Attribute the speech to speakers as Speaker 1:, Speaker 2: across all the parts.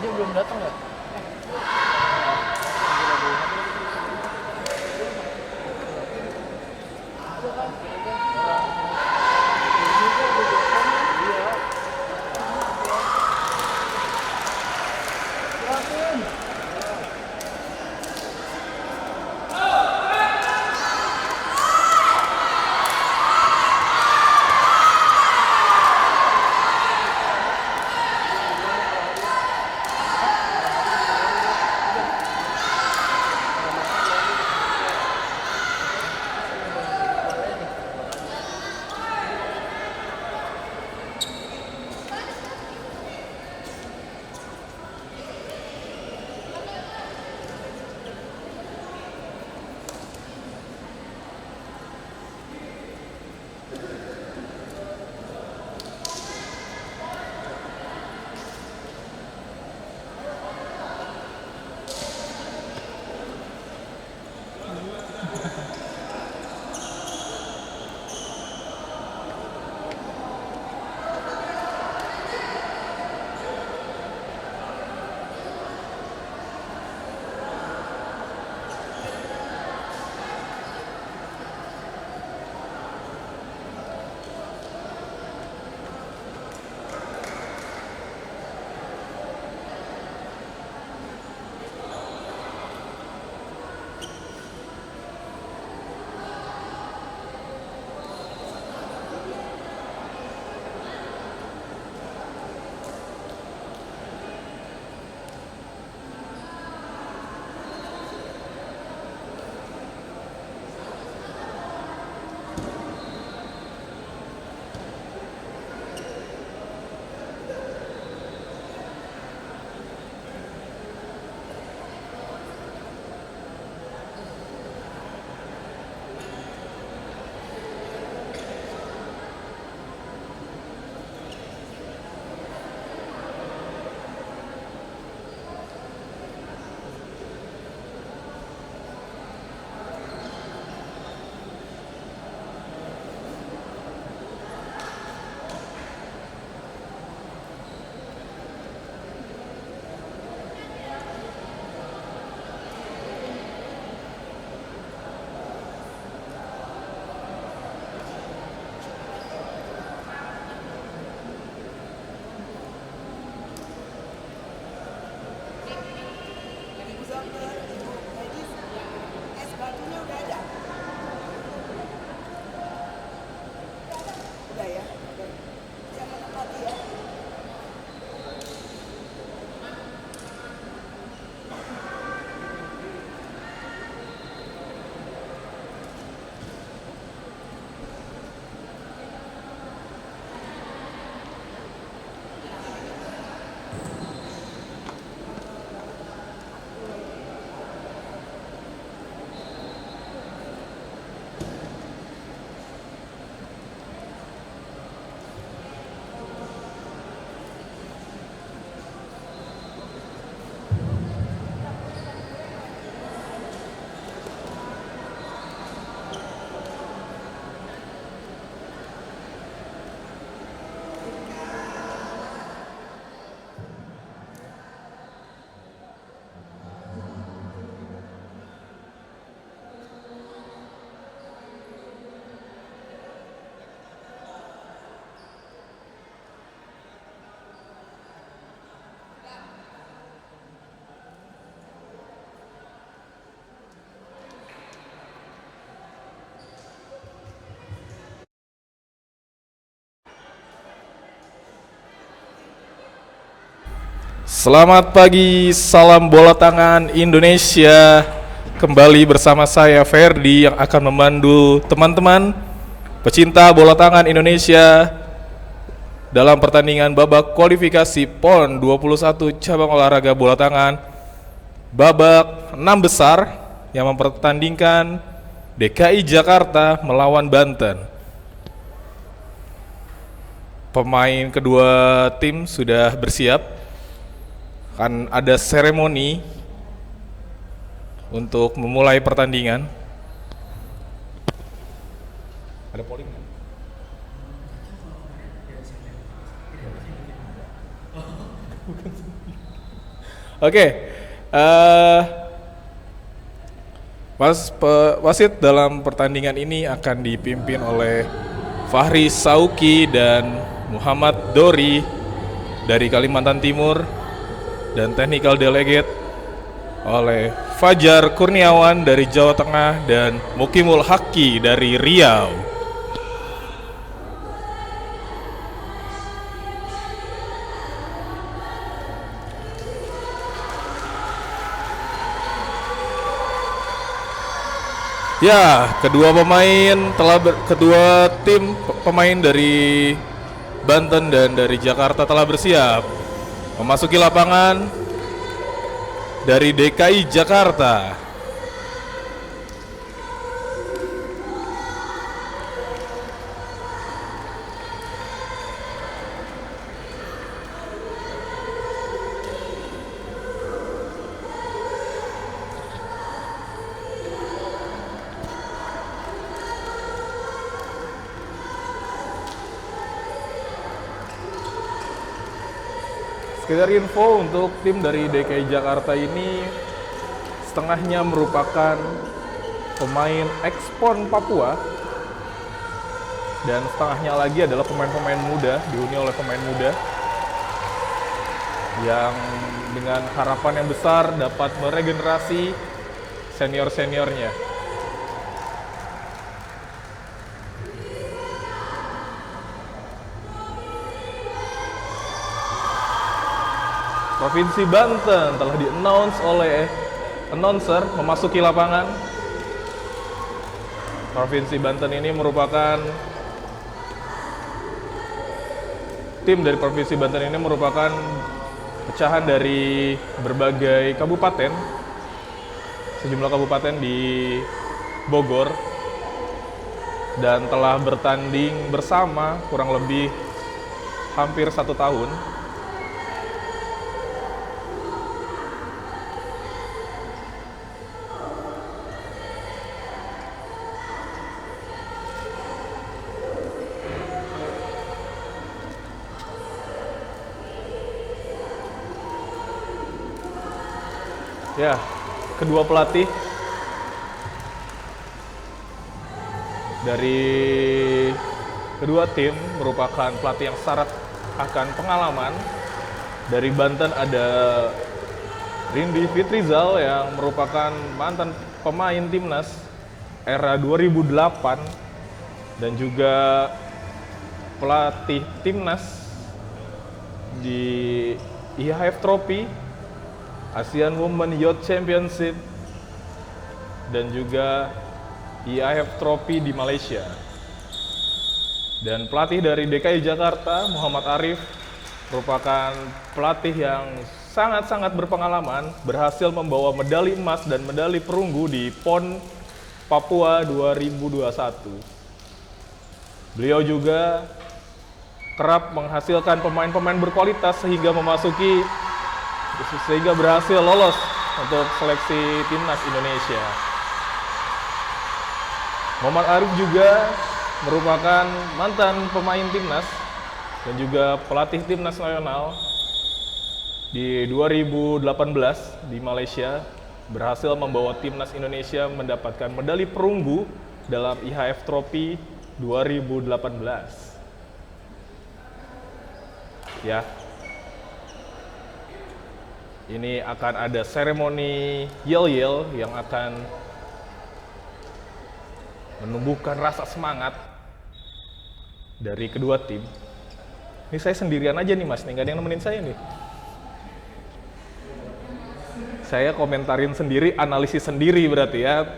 Speaker 1: Dia belum datang ya?
Speaker 2: Selamat pagi, salam bola tangan Indonesia. Kembali bersama saya Ferdi yang akan memandu teman-teman pecinta bola tangan Indonesia dalam pertandingan babak kualifikasi PON 21 cabang olahraga bola tangan babak 6 besar yang mempertandingkan DKI Jakarta melawan Banten. Pemain kedua tim sudah bersiap. Akan ada seremoni untuk memulai pertandingan. Ada polling nggak? Oke, wasit dalam pertandingan ini akan dipimpin oleh Fahri Sauki dan Muhammad Dori dari Kalimantan Timur, dan technical delegate oleh Fajar Kurniawan dari Jawa Tengah dan Mukimul Haki dari Riau. Ya, kedua tim pemain dari Banten dan dari Jakarta telah bersiap memasuki lapangan dari DKI Jakarta. Sekedar info untuk tim dari DKI Jakarta ini, setengahnya merupakan pemain ekspon Papua dan setengahnya lagi adalah pemain-pemain muda, dihuni oleh pemain muda yang dengan harapan yang besar dapat meregenerasi senior-seniornya. Provinsi Banten telah di-announce oleh announcer memasuki lapangan. Provinsi Banten ini merupakan tim dari Provinsi Banten ini merupakan pecahan dari berbagai kabupaten, sejumlah kabupaten di Bogor, dan telah bertanding bersama kurang lebih hampir 1 tahun. Ya, kedua pelatih dari kedua tim merupakan pelatih yang syarat akan pengalaman. Dari Banten ada Rindi Fitrizal yang merupakan mantan pemain timnas era 2008 dan juga pelatih timnas di IHF Trophy, ASEAN Women Youth Championship, dan juga IAF Trophy di Malaysia. Dan pelatih dari DKI Jakarta, Muhammad Arif, merupakan pelatih yang sangat-sangat berpengalaman, berhasil membawa medali emas dan medali perunggu di PON Papua 2021. Beliau juga kerap menghasilkan pemain-pemain berkualitas sehingga berhasil lolos untuk seleksi timnas Indonesia. Muhammad Arif juga merupakan mantan pemain timnas dan juga pelatih timnas nasional di 2018 di Malaysia, berhasil membawa timnas Indonesia mendapatkan medali perunggu dalam IHF Trophy 2018. Ya. Ini akan ada seremoni yel-yel yang akan menumbuhkan rasa semangat dari kedua tim. Ini saya sendirian aja nih mas, nih nggak ada yang nemenin saya nih. Saya komentarin sendiri, analisis sendiri berarti ya.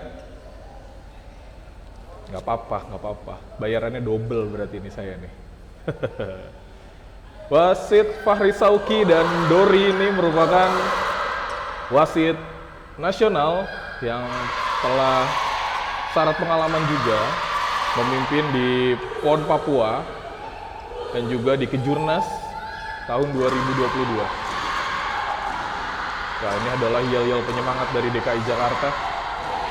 Speaker 2: Nggak apa-apa. Bayarannya double berarti ini saya nih. Wasit Fahri Sauki dan Dori ini merupakan wasit nasional yang telah syarat pengalaman juga, memimpin di PON Papua dan juga di Kejurnas tahun 2022. Nah, ini adalah yel-yel penyemangat dari DKI Jakarta,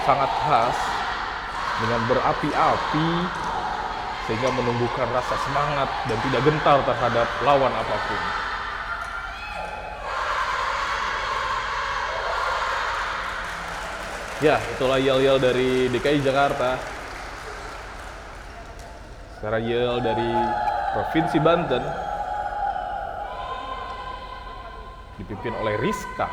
Speaker 2: sangat khas dengan berapi-api sehingga menumbuhkan rasa semangat dan tidak gentar terhadap lawan apapun. Ya, itulah yel-yel dari DKI Jakarta. Sekarang yel dari Provinsi Banten dipimpin oleh Rizka.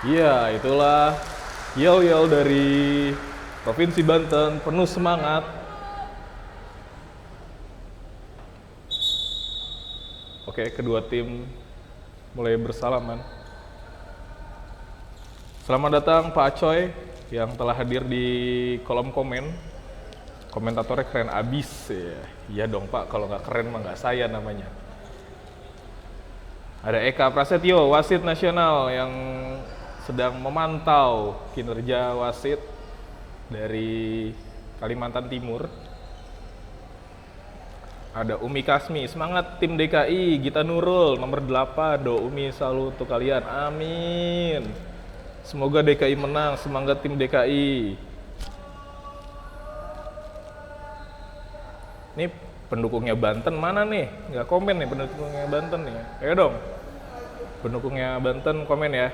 Speaker 2: Iya, itulah yel-yel dari Provinsi Banten, penuh semangat. Oke, kedua tim mulai bersalaman. Selamat datang Pak Acoy yang telah hadir di kolom komen. Komentatornya keren abis ya. Iya dong Pak, kalau nggak keren mah nggak saya namanya. Ada Eka Prasetyo, wasit nasional yang sedang memantau kinerja wasit dari Kalimantan Timur. Ada Umi Kasmi, semangat tim DKI, Gita Nurul, nomor 8, do Umi selalu untuk kalian, amin. Semoga DKI menang, semangat tim DKI. Ini pendukungnya Banten mana nih? Nggak komen nih pendukungnya Banten nih. Ayo dong, pendukungnya Banten komen ya.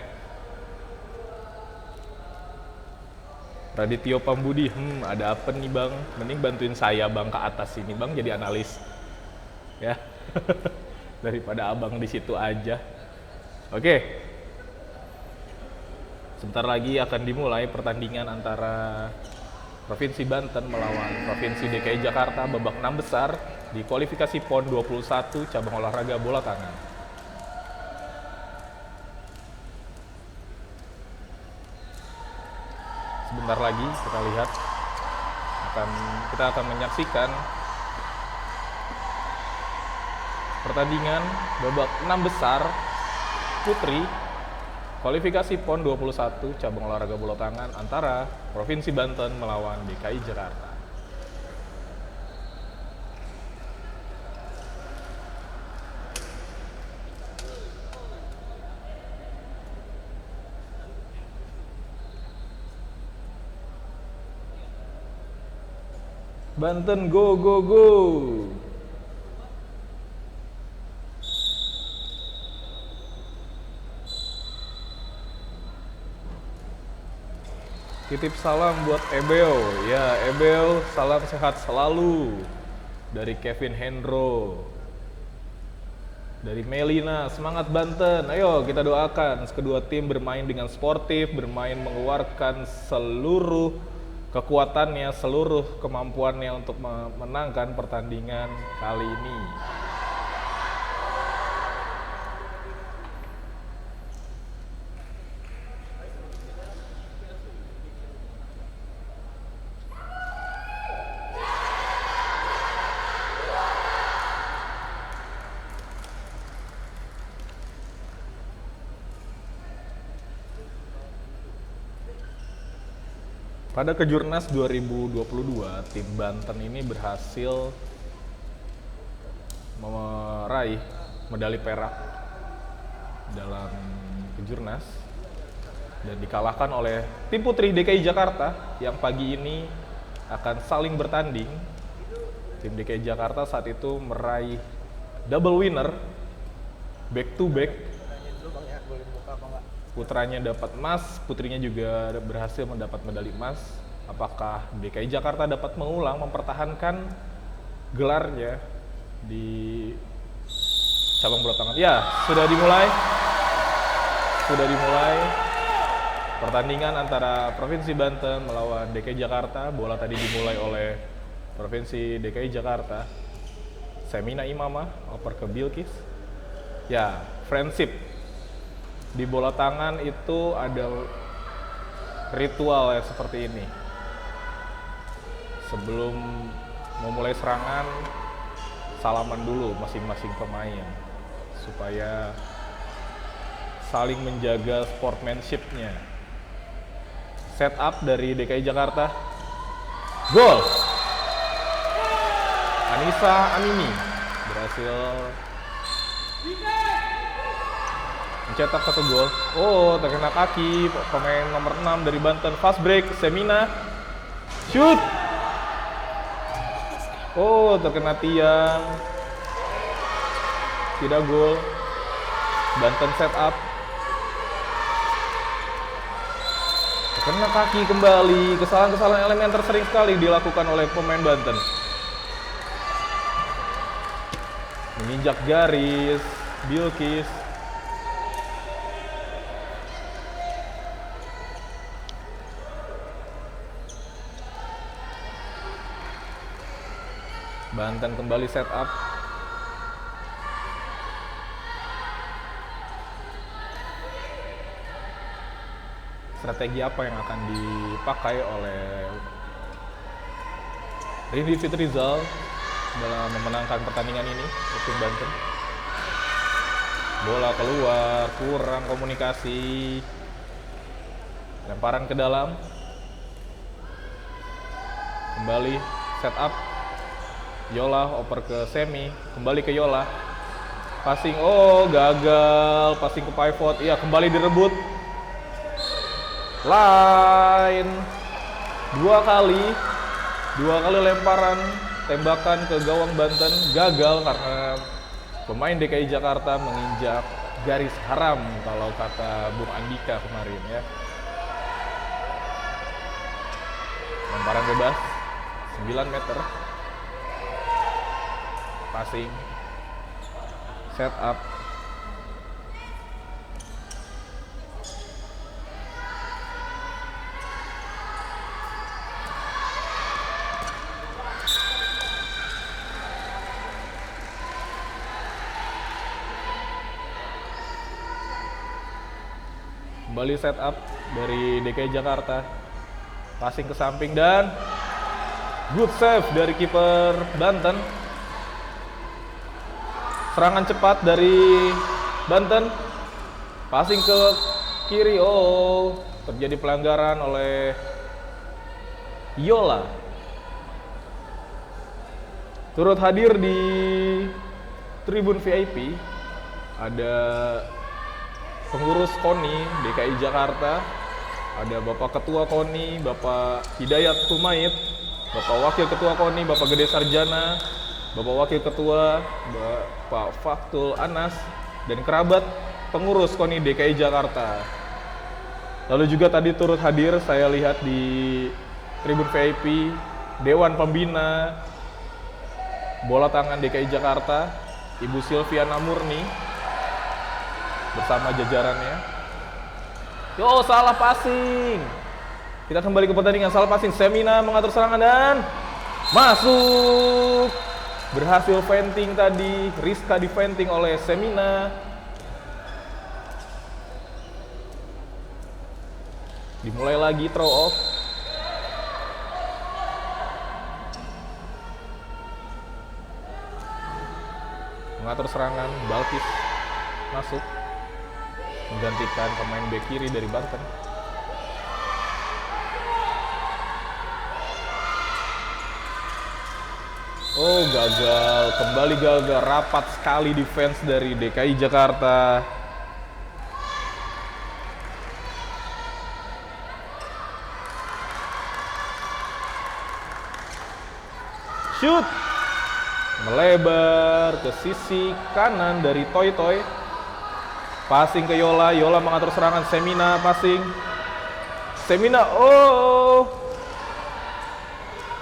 Speaker 2: Radityo Pambudi, ada apa nih bang? Mending bantuin saya bang ke atas sini bang, jadi analis ya daripada abang di situ aja. Oke, sebentar lagi akan dimulai pertandingan antara Provinsi Banten melawan Provinsi DKI Jakarta babak 6 besar di kualifikasi PON 21 cabang olahraga bola tangan. Sebentar lagi kita lihat kita akan menyaksikan pertandingan babak 6 besar putri kualifikasi PON 21 cabang olahraga bola tangan antara Provinsi Banten melawan DKI Jakarta. Banten go go go. Titip salam buat Ebel. Ya, Ebel, salam sehat selalu. Dari Kevin Hendro. Dari Melina, semangat Banten. Ayo kita doakan kedua tim bermain dengan sportif, bermain mengeluarkan seluruh kekuatannya, seluruh kemampuannya untuk memenangkan pertandingan kali ini. Pada Kejurnas 2022, tim Banten ini berhasil meraih medali perak dalam Kejurnas dan dikalahkan oleh tim putri DKI Jakarta yang pagi ini akan saling bertanding. Tim DKI Jakarta saat itu meraih double winner, back to back. Putranya dapat emas, putrinya juga berhasil mendapat medali emas. Apakah DKI Jakarta dapat mengulang mempertahankan gelarnya di cabang bola tangan? Ya, sudah dimulai. Pertandingan antara Provinsi Banten melawan DKI Jakarta. Bola tadi dimulai oleh Provinsi DKI Jakarta. Semina Imamah oper ke Bilkis. Ya, friendship. Di bola tangan itu ada ritual ya seperti ini. Sebelum memulai serangan, salaman dulu masing-masing pemain supaya saling menjaga sportsmanship-nya. Set up dari DKI Jakarta. Gol! Anissa Amini berhasil mencetak 1 gol. Oh, terkena kaki pemain nomor 6 dari Banten. Fast break, Semina. Shoot! Oh, terkena tiang. Tidak gol. Banten set up. Terkena kaki kembali. Kesalahan-kesalahan elementer sering sekali dilakukan oleh pemain Banten. Menginjak garis, Bilkis. Banten kembali set up. Strategi apa yang akan dipakai oleh Rindy Fitrizal dalam memenangkan pertandingan ini untuk Banten? Bola keluar, kurang komunikasi. Lemparan ke dalam. Kembali set up. Yola oper ke Semi, kembali ke Yola. Passing, oh gagal, passing ke pivot. Iya, kembali direbut. Line. Dua kali lemparan tembakan ke gawang Banten gagal karena pemain DKI Jakarta menginjak garis haram kalau kata Bung Andika kemarin ya. Lemparan bebas 9 meter. Passing, set up, kembali set up dari DKI Jakarta. Passing ke samping dan good save dari kiper Banten. Serangan cepat dari Banten. Passing ke kiri. Oh, terjadi pelanggaran oleh Yola. Turut hadir di tribun VIP ada pengurus KONI DKI Jakarta, ada Bapak Ketua KONI, Bapak Hidayat Humaid, Bapak Wakil Ketua KONI, Bapak Gede Sarjana, Bapak Wakil Ketua, Bapak Faktul Anas, dan kerabat pengurus KONI DKI Jakarta. Lalu juga tadi turut hadir, saya lihat di tribun VIP, Dewan Pembina Bola Tangan DKI Jakarta, Ibu Silviana Murni, bersama jajarannya. Yo, salah passing. Kita kembali ke pertandingan, salah passing. Semina mengatur serangan dan masuk. Berhasil venting tadi, Rizka di venting oleh Semina. Dimulai lagi throw off. Mengatur serangan, Balkis masuk menggantikan pemain bek kiri dari Banten. Oh, gagal, kembali gagal, rapat sekali defense dari DKI Jakarta. Shoot, melebar ke sisi kanan dari Toy Toy. Passing ke Yola, Yola mengatur serangan, Semina passing. Semina, oh,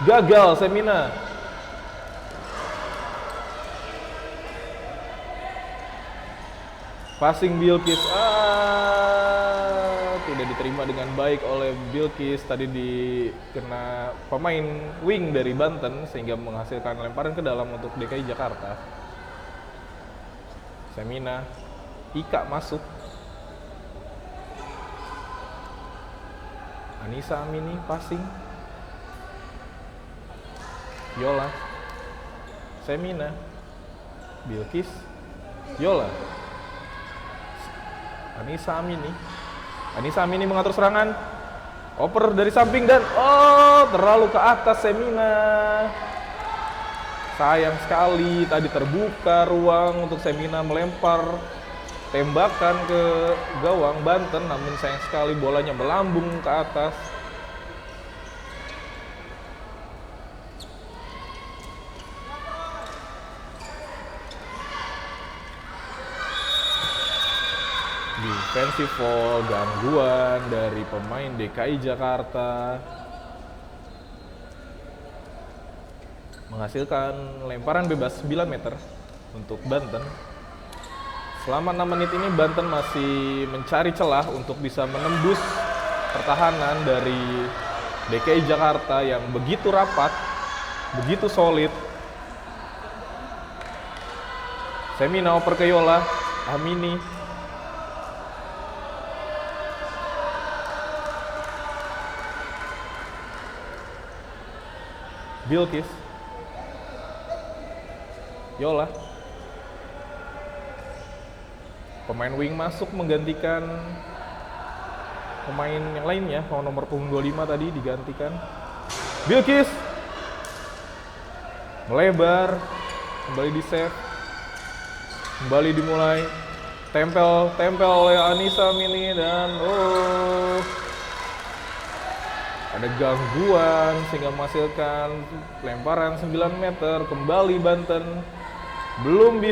Speaker 2: gagal Semina. Passing Bilkis, tidak diterima dengan baik oleh Bilkis. Tadi dikena pemain wing dari Banten sehingga menghasilkan lemparan ke dalam untuk DKI Jakarta. Semina, Ika masuk. Anissa Amini passing. Yola, Semina, Bilkis, Yola, Anissa Amini. Anissa Amini mengatur serangan, oper dari samping dan terlalu ke atas Semina. Sayang sekali tadi terbuka ruang untuk Semina melempar tembakan ke gawang Banten, namun sayang sekali bolanya melambung ke atas. Defensive foul, gangguan dari pemain DKI Jakarta, menghasilkan lemparan bebas 9 meter untuk Banten. Selama 6 menit ini Banten masih mencari celah untuk bisa menembus pertahanan dari DKI Jakarta yang begitu rapat, begitu solid. Semina oper ke Yola, Amini. Bilkis, Yola, pemain wing masuk menggantikan pemain yang lainnya. Nomor punggung 25 tadi digantikan. Bilkis melebar, kembali di save, kembali dimulai, tempel oleh Anissa Amini dan ada gangguan sehingga menghasilkan lemparan 9 meter. Kembali Banten belum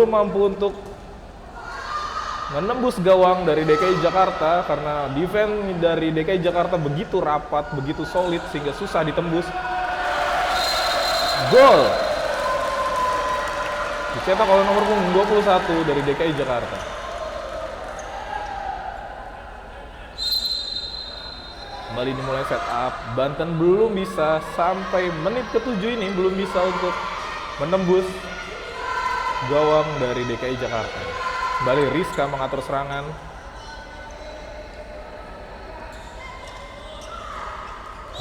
Speaker 2: mampu untuk menembus gawang dari DKI Jakarta karena defense dari DKI Jakarta begitu rapat, begitu solid sehingga susah ditembus. Gol dicetak oleh nomor punggung 21 dari DKI Jakarta. Kembali dimulai setup. Banten belum bisa sampai menit ke-7 ini belum bisa untuk menembus gawang dari DKI Jakarta. Kembali Rizka mengatur serangan.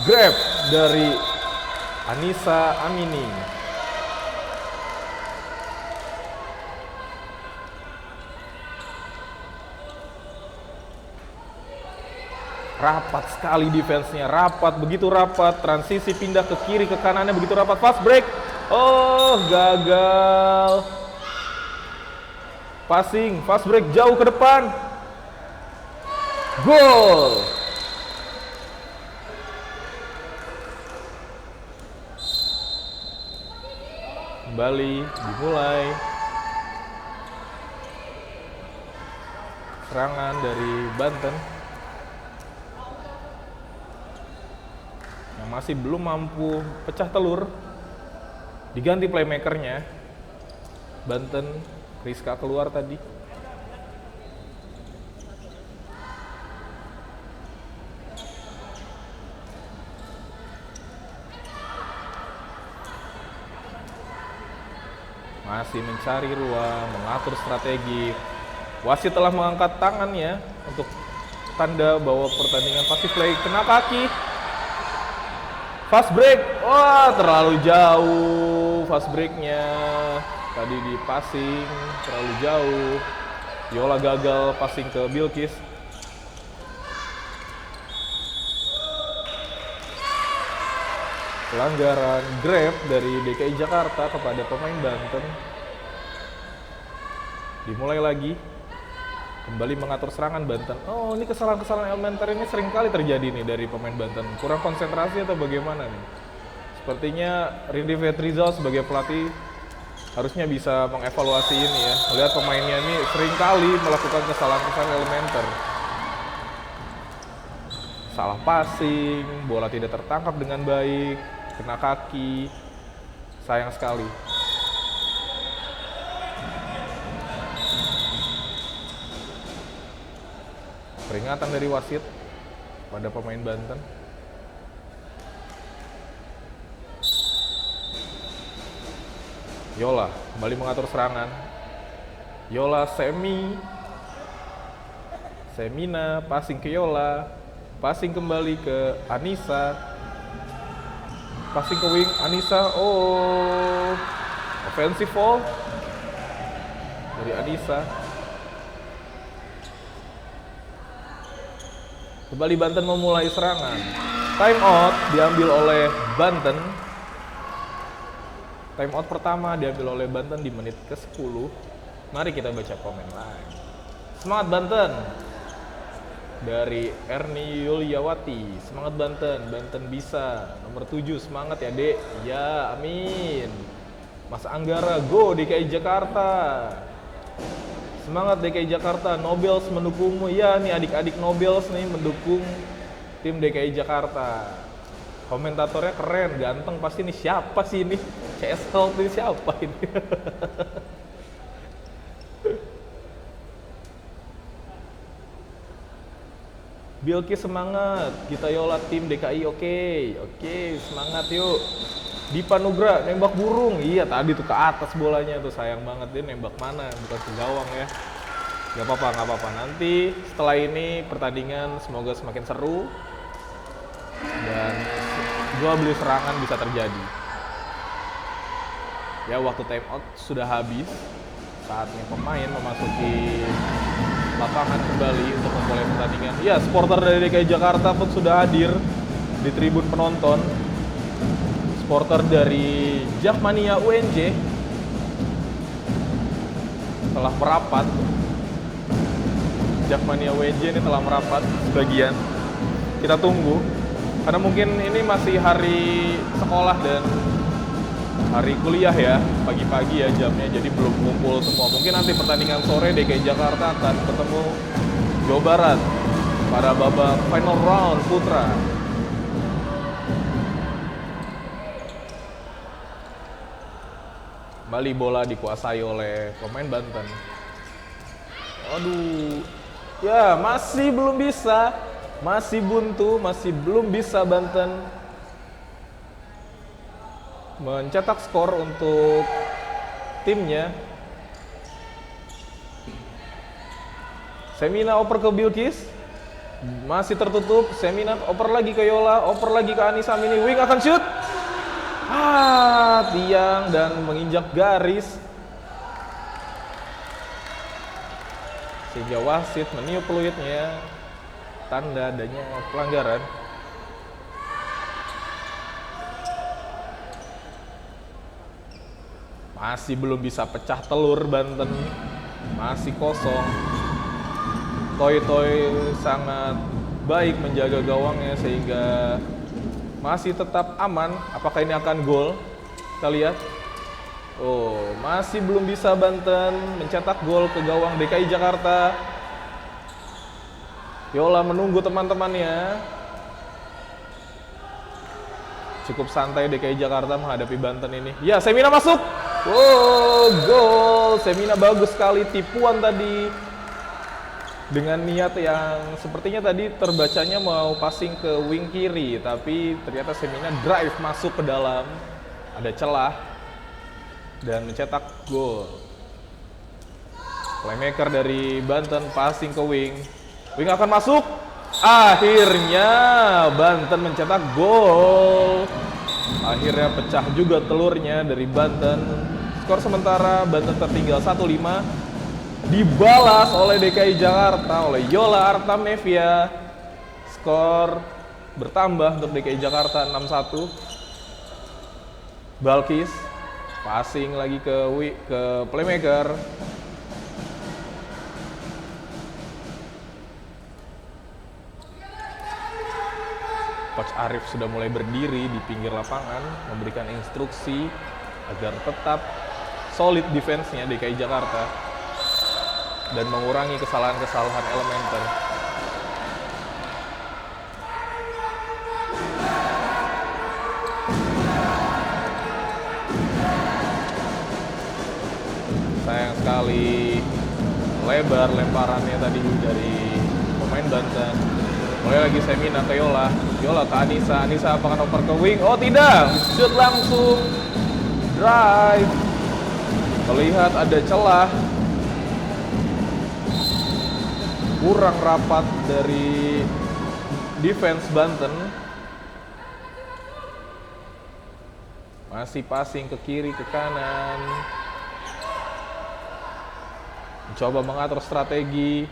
Speaker 2: Grab dari Anissa Amini. Rapat sekali defense-nya, begitu rapat. Transisi pindah ke kiri, ke kanannya begitu rapat. Fast break. Gagal. Passing, fast break jauh ke depan. Gol. Kembali dimulai. Serangan dari Banten yang masih belum mampu pecah telur. Diganti playmakernya. Banten, Rizka keluar tadi. Masih mencari ruang, mengatur strategi. Wasit telah mengangkat tangannya untuk tanda bahwa pertandingan pasti play. Kena kaki. Fast break, terlalu jauh fast breaknya. Tadi di passing terlalu jauh. Yola gagal passing ke Bilkis. Pelanggaran grab dari DKI Jakarta kepada pemain Banten. Dimulai lagi. Kembali mengatur serangan Banten. Ini kesalahan-kesalahan elementer ini sering kali terjadi nih dari pemain Banten. Kurang konsentrasi atau bagaimana nih? Sepertinya Rindy Fetrizal sebagai pelatih harusnya bisa mengevaluasi ini ya. Melihat pemainnya ini sering kali melakukan kesalahan-kesalahan elementer. Salah passing, bola tidak tertangkap dengan baik, kena kaki. Sayang sekali. Peringatan dari wasit pada pemain Banten. Yola kembali mengatur serangan. Yola Semina passing ke Yola, passing kembali ke Anissa. Passing ke wing, Anissa. Oh, offensive foul dari Anissa. Kembali Banten memulai serangan. Time out diambil oleh Banten. Time out pertama diambil oleh Banten di menit ke-10. Mari kita baca komen lain. Semangat Banten. Dari Erni Yuliawati. Semangat Banten, Banten bisa. Nomor 7, semangat ya Dek. Ya, amin. Mas Anggara, go DKI Jakarta. Semangat DKI Jakarta, Nobels mendukungmu. Ya, nih adik-adik Nobels nih mendukung tim DKI Jakarta. Komentatornya keren, ganteng pasti nih. Siapa sih ini? CS Health ini siapa ini? Bilkis semangat, kita Yola tim DKI oke, semangat yuk. Dipa Nugra nembak burung, iya tadi tuh ke atas bolanya tuh, sayang banget dia nembak mana, bukan ke gawang ya. Gak apa-apa, nanti setelah ini pertandingan semoga semakin seru dan jual beli serangan bisa terjadi. Ya waktu time out sudah habis, saatnya pemain memasuki lapangan kembali untuk memulai pertandingan. Ya, supporter dari DKI Jakarta pun sudah hadir di tribun penonton. Supporter dari Jakmania UNJ telah merapat. Jakmania UNJ ini telah merapat sebagian. Kita tunggu, karena mungkin ini masih hari sekolah dan hari kuliah ya, pagi-pagi ya jamnya, jadi belum kumpul semua. Mungkin nanti pertandingan sore DKI Jakarta akan ketemu Jawa Barat pada babak final round putra. Kembali bola dikuasai oleh pemain Banten. Aduh, ya masih belum bisa, masih buntu, masih belum bisa Banten mencetak skor untuk timnya. Semina oper ke Bilkis, masih tertutup. Semina oper lagi ke Yola, oper lagi ke Anissa Mini. Wing akan shoot, tiang dan menginjak garis sehingga wasit meniup peluitnya, tanda adanya pelanggaran. Masih belum bisa pecah telur Banten, masih kosong. Toy sangat baik menjaga gawangnya sehingga masih tetap aman. Apakah ini akan gol? Kita lihat. Oh, masih belum bisa Banten mencetak gol ke gawang DKI Jakarta. Yola menunggu teman-temannya. Cukup santai DKI Jakarta menghadapi Banten ini. Ya, Semina masuk. Wow, gol. Semina bagus sekali, tipuan tadi dengan niat yang sepertinya tadi terbacanya mau passing ke wing kiri, tapi ternyata Semina drive masuk ke dalam, ada celah dan mencetak gol. Playmaker dari Banten passing ke wing. Wing akan masuk. Akhirnya Banten mencetak gol. Akhirnya pecah juga telurnya dari Banten. Skor sementara Banten tertinggal 1-5. Dibalas oleh DKI Jakarta, oleh Yola Artamevia. Skor bertambah untuk DKI Jakarta 6-1. Balkis passing lagi ke playmaker. Coach Arif sudah mulai berdiri di pinggir lapangan memberikan instruksi agar tetap solid defense-nya DKI Jakarta dan mengurangi kesalahan-kesalahan elementer. Sayang sekali lebar lemparannya tadi dari pemain Banten. Mulai lagi Semina ke Yola, Yola ke Anissa, Anissa apakah oper ke wing? Oh tidak, shoot langsung, drive. Terlihat ada celah, kurang rapat dari defense Banten. Masih passing ke kiri, ke kanan. Mencoba mengatur strategi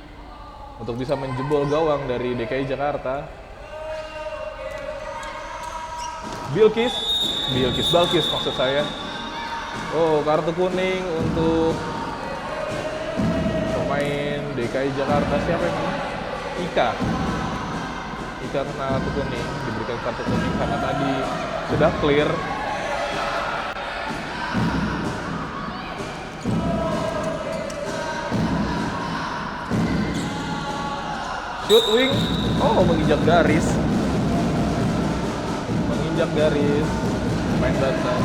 Speaker 2: untuk bisa menjebol gawang dari DKI Jakarta. Balkis maksud saya. Oh, kartu kuning untuk pemain DKI Jakarta. Siapa yang mana? Ika kena kartu kuning, diberikan kartu kuning karena tadi sudah clear. Shoot wing, oh menginjak garis. Main Banten.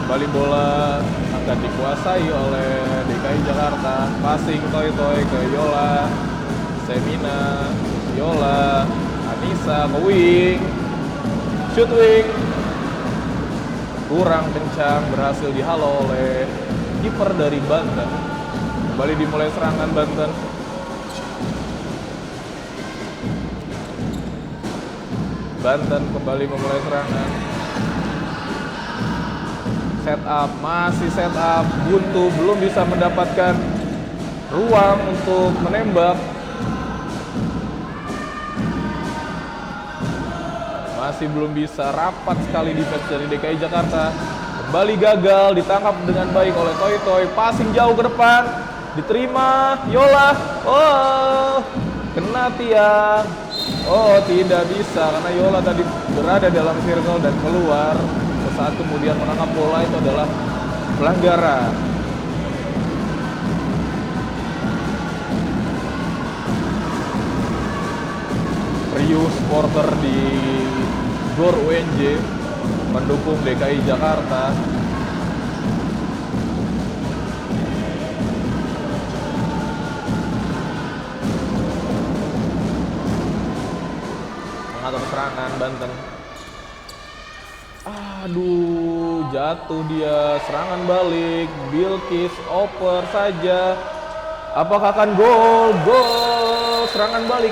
Speaker 2: Kembali bola akan dikuasai oleh DKI Jakarta. Passing Toy ke Yola, Semina, Yola, Anissa ke wing. Shoot wing. Kurang kencang, berhasil dihalau oleh kiper dari Banten. Kembali dimulai serangan Banten. Banten kembali memulai serangan. Masih set up, buntu, belum bisa mendapatkan ruang untuk menembak. Masih belum bisa, rapat sekali defense dari DKI Jakarta. Kembali gagal, ditangkap dengan baik oleh Toy. Passing jauh ke depan, diterima Yola. Oh, kena tiang. Oh, tidak bisa karena Yola tadi berada dalam circle dan keluar. Saat kemudian menangkap bola itu adalah pelanggaran. Riuh supporter di GOR UNJ mendukung DKI Jakarta. Mengatur serangan Banten. Aduh, jatuh dia. Serangan balik, Balkis oper saja. Apakah akan gol? Gol! Serangan balik.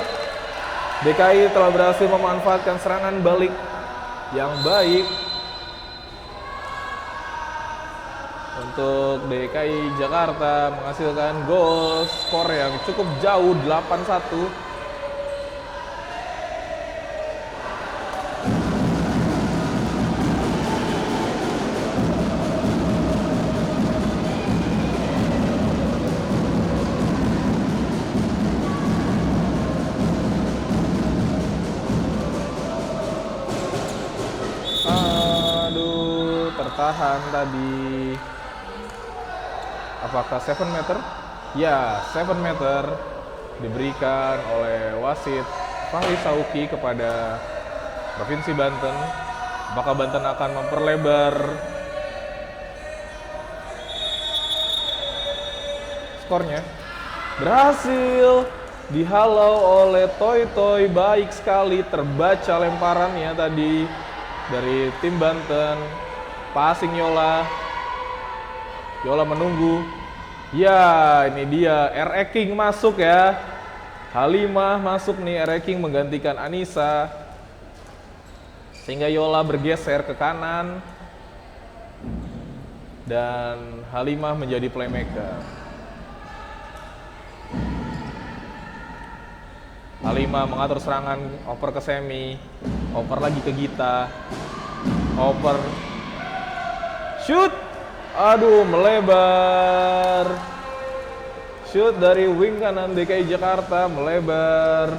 Speaker 2: DKI telah berhasil memanfaatkan serangan balik yang baik untuk DKI Jakarta menghasilkan gol. Skor yang cukup jauh, 8-1. Tertahan tadi. Apakah 7 meter? Ya, 7 meter diberikan oleh wasit Fahri Sauki kepada Provinsi Banten. Apakah Banten akan memperlebar skornya? Berhasil dihalau oleh Toy. Baik sekali terbaca lemparannya tadi dari tim Banten. Passing Yola menunggu. Ya, ini dia R.E. King masuk ya. Halimah masuk nih, R.E. King menggantikan Anissa. Sehingga Yola bergeser ke kanan dan Halimah menjadi playmaker. Halimah mengatur serangan, oper ke Semi, oper lagi ke Gita, oper, shoot, aduh melebar, shoot dari wing kanan DKI Jakarta melebar.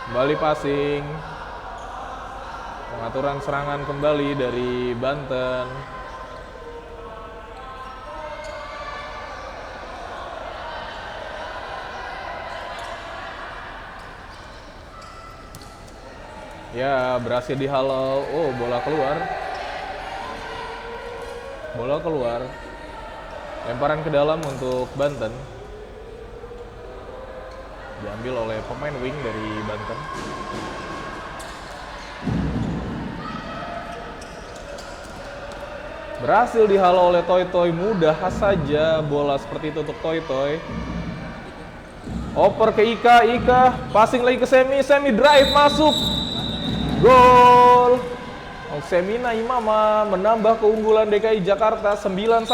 Speaker 2: Kembali passing, pengaturan serangan kembali dari Banten. Ya, berhasil dihalau. Oh, bola keluar. Bola keluar. Lemparan ke dalam untuk Banten. Diambil oleh pemain wing dari Banten. Berhasil dihalau oleh Toy. Mudah saja bola seperti itu untuk Toy. Oper ke Ika, passing lagi ke Semi drive masuk. Gol! Semina Imama menambah keunggulan DKI Jakarta 9-1.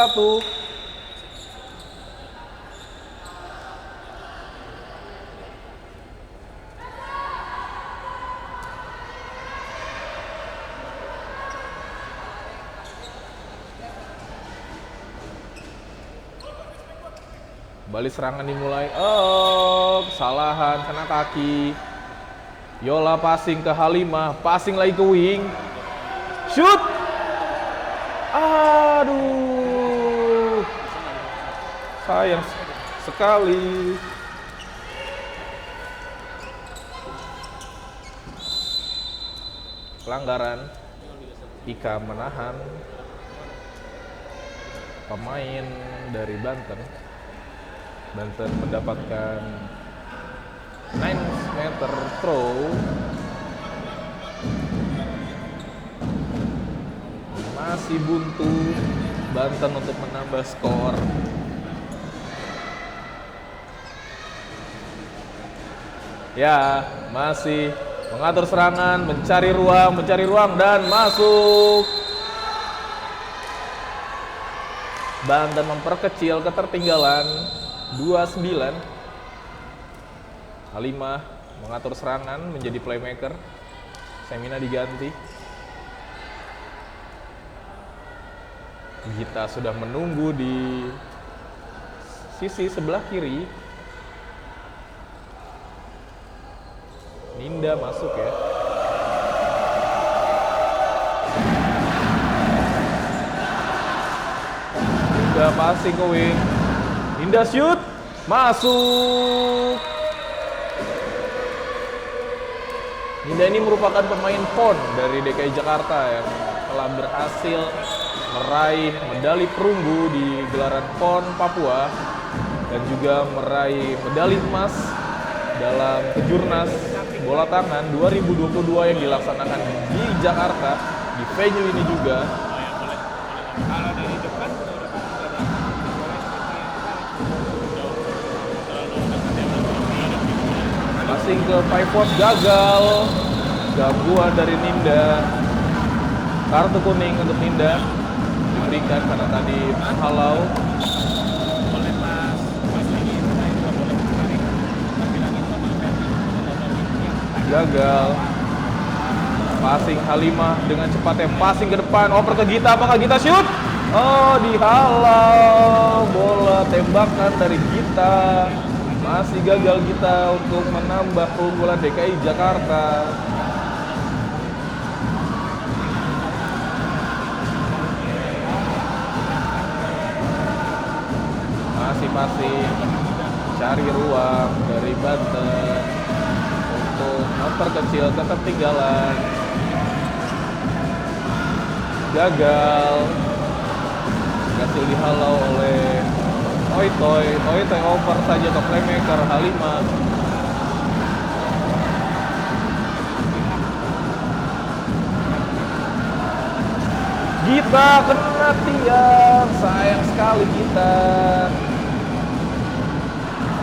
Speaker 2: Kembali serangan dimulai. Oh, kesalahan, kena kaki. Yola passing ke Halimah, passing lagi ke wing. Shoot! Aduh. Sayang sekali. Pelanggaran. Ika menahan pemain dari Banten. Banten mendapatkan 9 meter throw. Masih buntu Banten untuk menambah skor. Ya, masih mengatur serangan, mencari ruang dan masuk. Banten memperkecil ketertinggalan 29. Halimah mengatur serangan, menjadi playmaker. Semina diganti. Gita sudah menunggu di sisi sebelah kiri. Ninda masuk ya. Ninda passing ke wing. Ninda shoot. Masuk. Ninda ini merupakan pemain PON dari DKI Jakarta yang telah berhasil meraih medali perunggu di gelaran PON Papua dan juga meraih medali emas dalam Kejurnas Bola Tangan 2022 yang dilaksanakan di Jakarta di venue ini juga. Passing ke pivot gagal, gangguan dari Ninda. Kartu kuning untuk Ninda diberikan karena tadi menghalau. Gagal. Passing Halimah dengan cepatnya, passing ke depan, oper ke Gita, apakah Gita shoot? Oh, dihalau. Bola tembakan dari Gita. Masih gagal Gita untuk menambah keunggulan DKI Jakarta. Masih cari ruang dari Banten untuk memperkecil ketertinggalan. Gagal. Berhasil dihalau oleh Toy over saja ke playmaker Halimah. Gita kena tiang, sayang sekali Gita.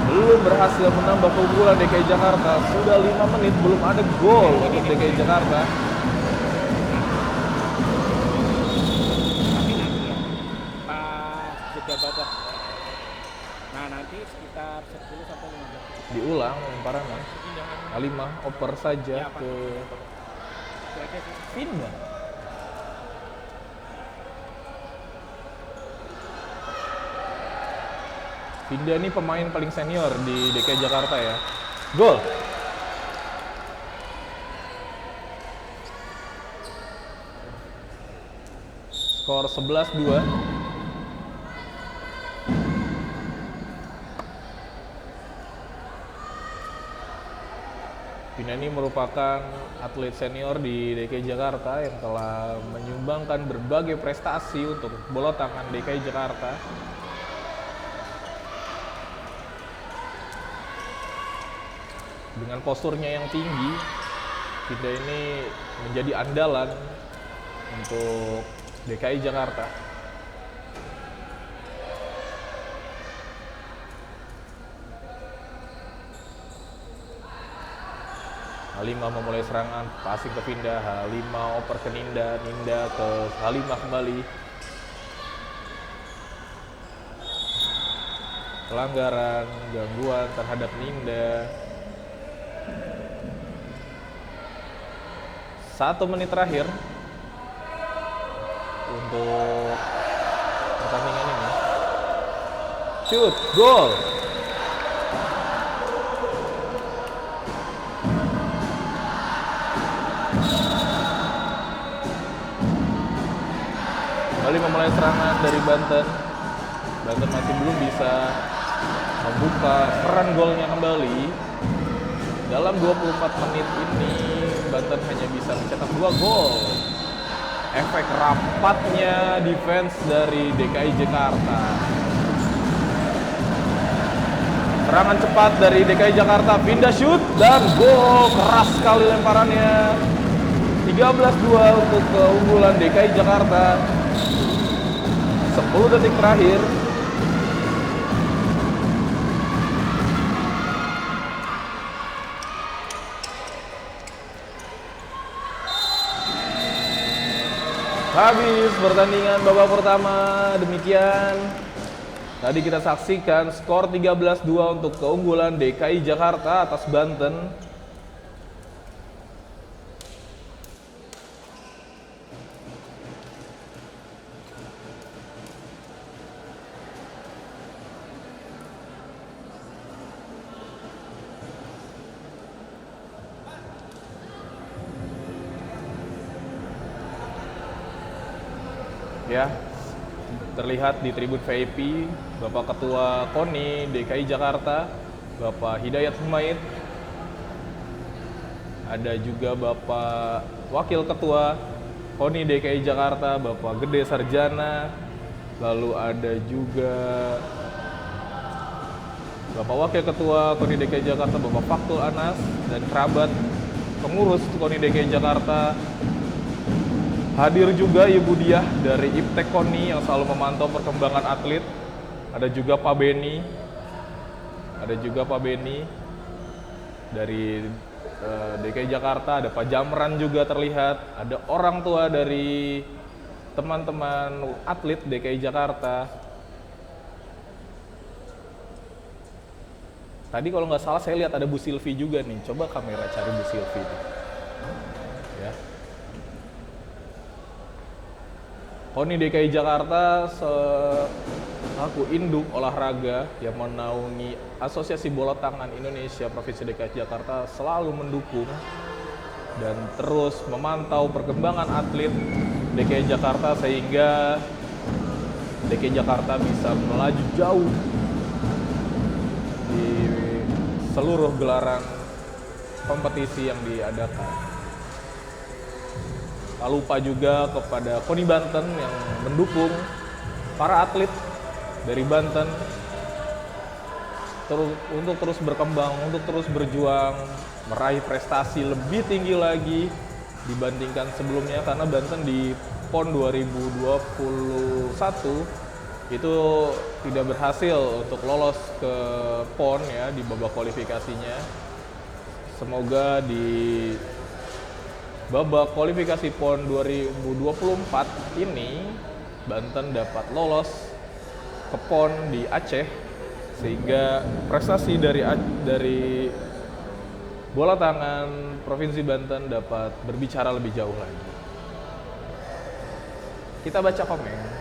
Speaker 2: Belum berhasil menambah keunggulan DKI Jakarta. Sudah 5 menit belum ada gol untuk DKI Jakarta.
Speaker 1: Nah, nanti sekitar 10 sampai 15.
Speaker 2: Diulang lemparannya. Halimah oper saja ke Vinda. Vinda ini pemain paling senior di DKI Jakarta ya. Gol. Skor 11-2. Vinda ini merupakan atlet senior di DKI Jakarta yang telah menyumbangkan berbagai prestasi untuk bola tangan DKI Jakarta. Dengan posturnya yang tinggi, Vinda ini menjadi andalan untuk DKI Jakarta. H5 memulai serangan, passing ke Vinda, H5 oper ke Ninda, Ninda ke H5 kembali. Pelanggaran, gangguan terhadap Ninda. 1 menit terakhir untuk pertandingan ini. Shoot, gol. Kembali memulai serangan dari Banten. Banten masih belum bisa membuka keran golnya kembali. Dalam 24 menit ini Banten hanya bisa mencetak 2 gol. Efek rapatnya defense dari DKI Jakarta. Serangan cepat dari DKI Jakarta, Vinda shoot dan gol. Keras sekali lemparannya. 13-2 untuk keunggulan DKI Jakarta. 10 detik terakhir. Habis pertandingan babak pertama. Demikian tadi kita saksikan skor 13-2 untuk keunggulan DKI Jakarta atas Banten. Ya, terlihat di tribun VIP Bapak Ketua KONI DKI Jakarta, Bapak Hidayat Humaid. Ada juga Bapak Wakil Ketua KONI DKI Jakarta, Bapak Gede Sarjana. Lalu ada juga Bapak Wakil Ketua KONI DKI Jakarta, Bapak Faktul Anas, dan kerabat pengurus KONI DKI Jakarta. Hadir juga Ibu Diah dari Iptek KONI yang selalu memantau perkembangan atlet. Ada juga Pak Beni. Dari DKI Jakarta. Ada Pak Jamran juga terlihat. Ada orang tua dari teman-teman atlet DKI Jakarta. Tadi kalau nggak salah saya lihat ada Bu Silvi juga nih. Coba kamera cari Bu Silvi nih. Ya. KONI DKI Jakarta selaku induk olahraga yang menaungi Asosiasi Bola Tangan Indonesia Provinsi DKI Jakarta selalu mendukung dan terus memantau perkembangan atlet DKI Jakarta sehingga DKI Jakarta bisa melaju jauh di seluruh gelaran kompetisi yang diadakan. Tak lupa juga kepada KONI Banten yang mendukung para atlet dari Banten untuk terus berkembang, untuk terus berjuang, meraih prestasi lebih tinggi lagi dibandingkan sebelumnya, karena Banten di PON 2021 itu tidak berhasil untuk lolos ke PON ya di babak kualifikasinya. Semoga di babak kualifikasi PON 2024 ini Banten dapat lolos ke PON di Aceh sehingga prestasi dari bola tangan Provinsi Banten dapat berbicara lebih jauh lagi. Kita baca komen.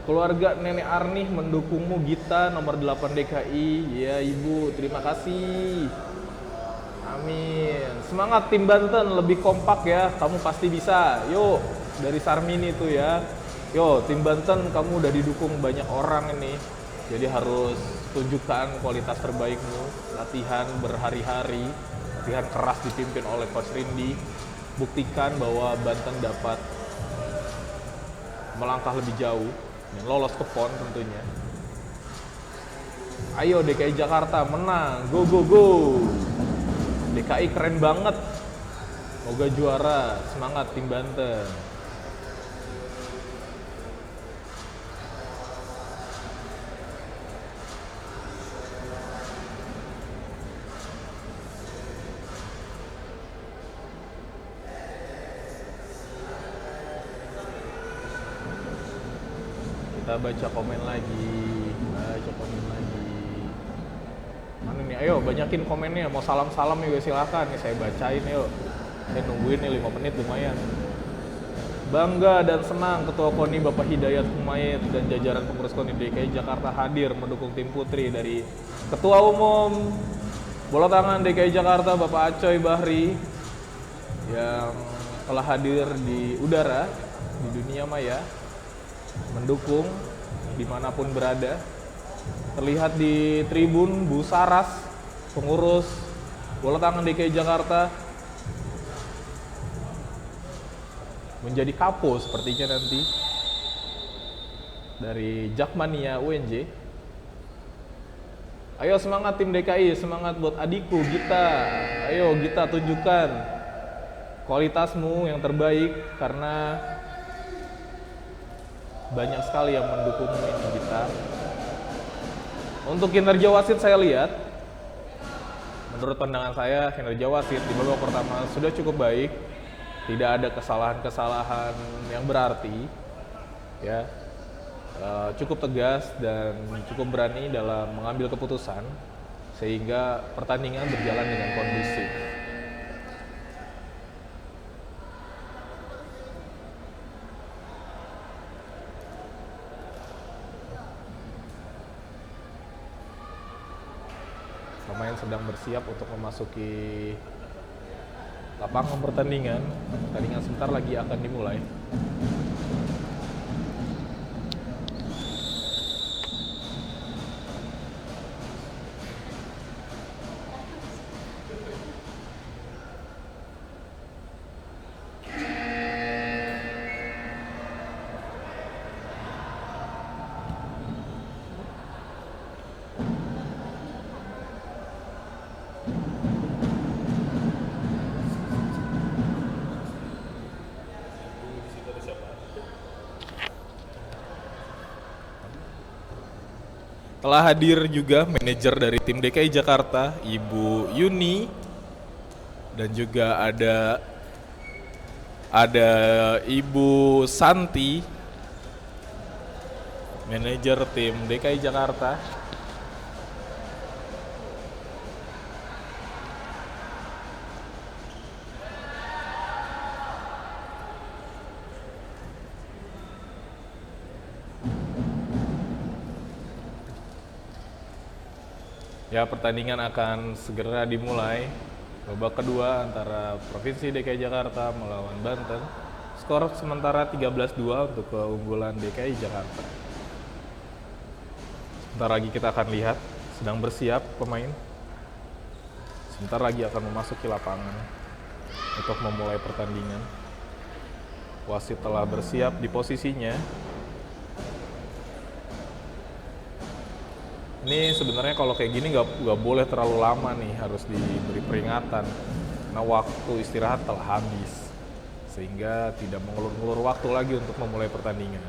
Speaker 2: Keluarga Nenek Arnih mendukungmu Gita nomor 8 DKI. Ya Ibu, terima kasih. Amin. Semangat tim Banten, lebih kompak ya. Kamu pasti bisa. Yuk, dari Sarmini tuh ya. Yo, tim Banten kamu udah didukung banyak orang ini. Jadi harus tunjukkan kualitas terbaikmu. Latihan berhari-hari, latihan keras dipimpin oleh Coach Rindi. Buktikan bahwa Banten dapat melangkah lebih jauh dan lolos ke PON tentunya. Ayo DKI Jakarta menang, go go go. DKI keren banget. Semoga juara, semangat tim Banten. Kita baca komen lagi. Mana nih? Ayo banyakin komennya. Mau salam-salam juga silakan. Nih saya bacain yuk. Saya nungguin nih 5 menit lumayan. Bangga dan senang Ketua KONI Bapak Hidayat Humayit dan jajaran pengurus KONI DKI Jakarta hadir mendukung tim putri dari Ketua Umum Bola Tangan DKI Jakarta Bapak Acoy Bahri yang telah hadir di udara di dunia maya mendukung dimanapun berada. Terlihat di tribun Bu Saras, pengurus Bola Tangan DKI Jakarta, menjadi kapo sepertinya nanti dari Jakmania UNJ. Ayo semangat tim DKI, semangat buat adikku Gita. Ayo Gita, tunjukkan kualitasmu yang terbaik karena banyak sekali yang mendukungmu ini Gita. Untuk kinerja wasit saya lihat, menurut pandangan saya kinerja wasit di babak pertama sudah cukup baik. Tidak ada kesalahan-kesalahan yang berarti, ya, cukup tegas dan cukup berani dalam mengambil keputusan sehingga pertandingan berjalan dengan kondusif. Pemain sedang bersiap untuk memasuki lapangan pertandingan. Pertandingan sebentar lagi akan dimulai. Telah hadir juga manajer dari tim DKI Jakarta, Ibu Yuni, dan juga ada Ibu Santi, manajer tim DKI Jakarta. Ya, pertandingan akan segera dimulai. Babak kedua antara Provinsi DKI Jakarta melawan Banten. Skor sementara 13-2 untuk keunggulan DKI Jakarta. Sebentar lagi kita akan lihat, sedang bersiap pemain. Sebentar lagi akan memasuki lapangan untuk memulai pertandingan. Wasit telah bersiap di posisinya. Ini sebenarnya kalau kayak gini nggak boleh terlalu lama nih, harus diberi peringatan karena waktu istirahat telah habis sehingga tidak mengulur-ulur waktu lagi untuk memulai pertandingan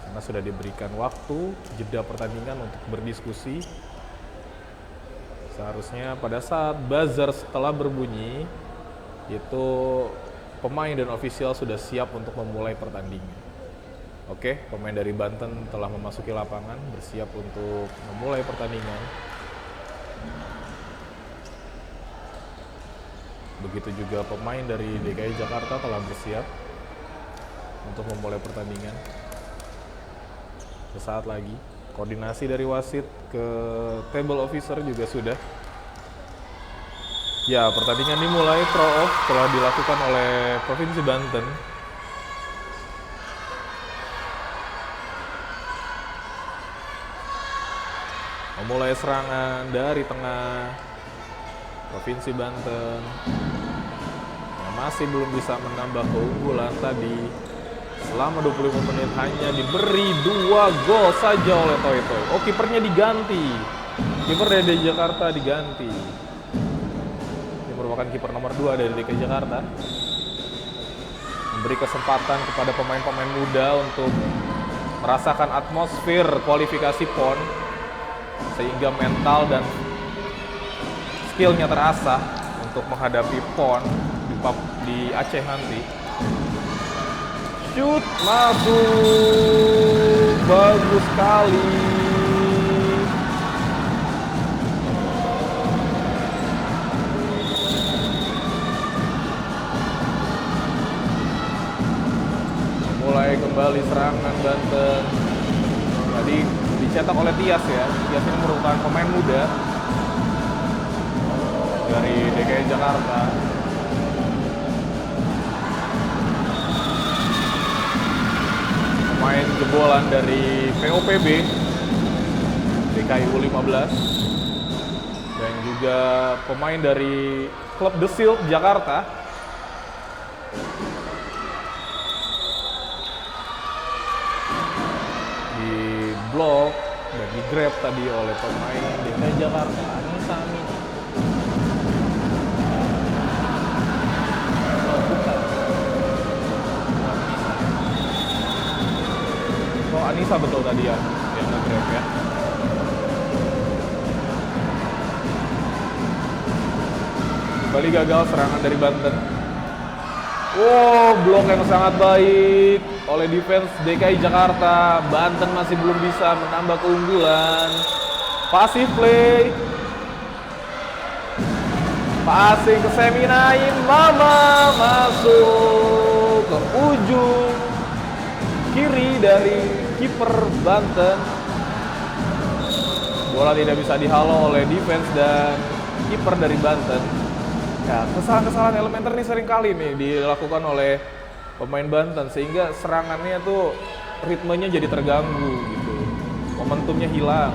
Speaker 2: karena sudah diberikan waktu jeda pertandingan untuk berdiskusi. Seharusnya pada saat buzzer setelah berbunyi itu pemain dan ofisial sudah siap untuk memulai pertandingan. Oke, pemain dari Banten telah memasuki lapangan, bersiap untuk memulai pertandingan. Begitu juga pemain dari DKI Jakarta telah bersiap untuk memulai pertandingan. Sesaat lagi, koordinasi dari wasit ke table officer juga sudah. Ya, pertandingan dimulai, throw off telah dilakukan oleh Provinsi Banten. Memulai serangan dari tengah Provinsi Banten yang masih belum bisa menambah keunggulan tadi. Selama 25 menit hanya diberi 2 gol saja oleh Toy Toy. Oh, kipernya diganti. Kiper dari Jakarta diganti. Ini merupakan kiper nomor 2 dari DKI Jakarta. Memberi kesempatan kepada pemain-pemain muda untuk merasakan atmosfer kualifikasi PON sehingga mental dan skillnya terasah untuk menghadapi PON di Aceh nanti. shoot, masuk, bagus sekali. Mulai kembali serangan Banten. Tadi dicetak oleh Tias ya. Tias ini merupakan pemain muda dari DKI Jakarta. Pemain jebolan dari POPB DKI U15 dan juga pemain dari klub The Shield Jakarta. Di blok dan di grab tadi oleh pemain DKI Jakarta Anissa Amina. Anissa betul tadi ya, yang nge-grab ya. Kembali gagal serangan dari Banten. Wow, blok yang sangat baik oleh defense DKI Jakarta. Banten masih belum bisa menambah keunggulan. Passive play. Passing ke Seminain, Mama masuk ke ujung kiri dari kiper Banten. Bola tidak bisa dihalau oleh defense dan kiper dari Banten. Ya, kesalahan-kesalahan elementer nih sering kali nih dilakukan oleh pemain Banten sehingga serangannya tuh ritmenya jadi terganggu gitu. Momentumnya hilang.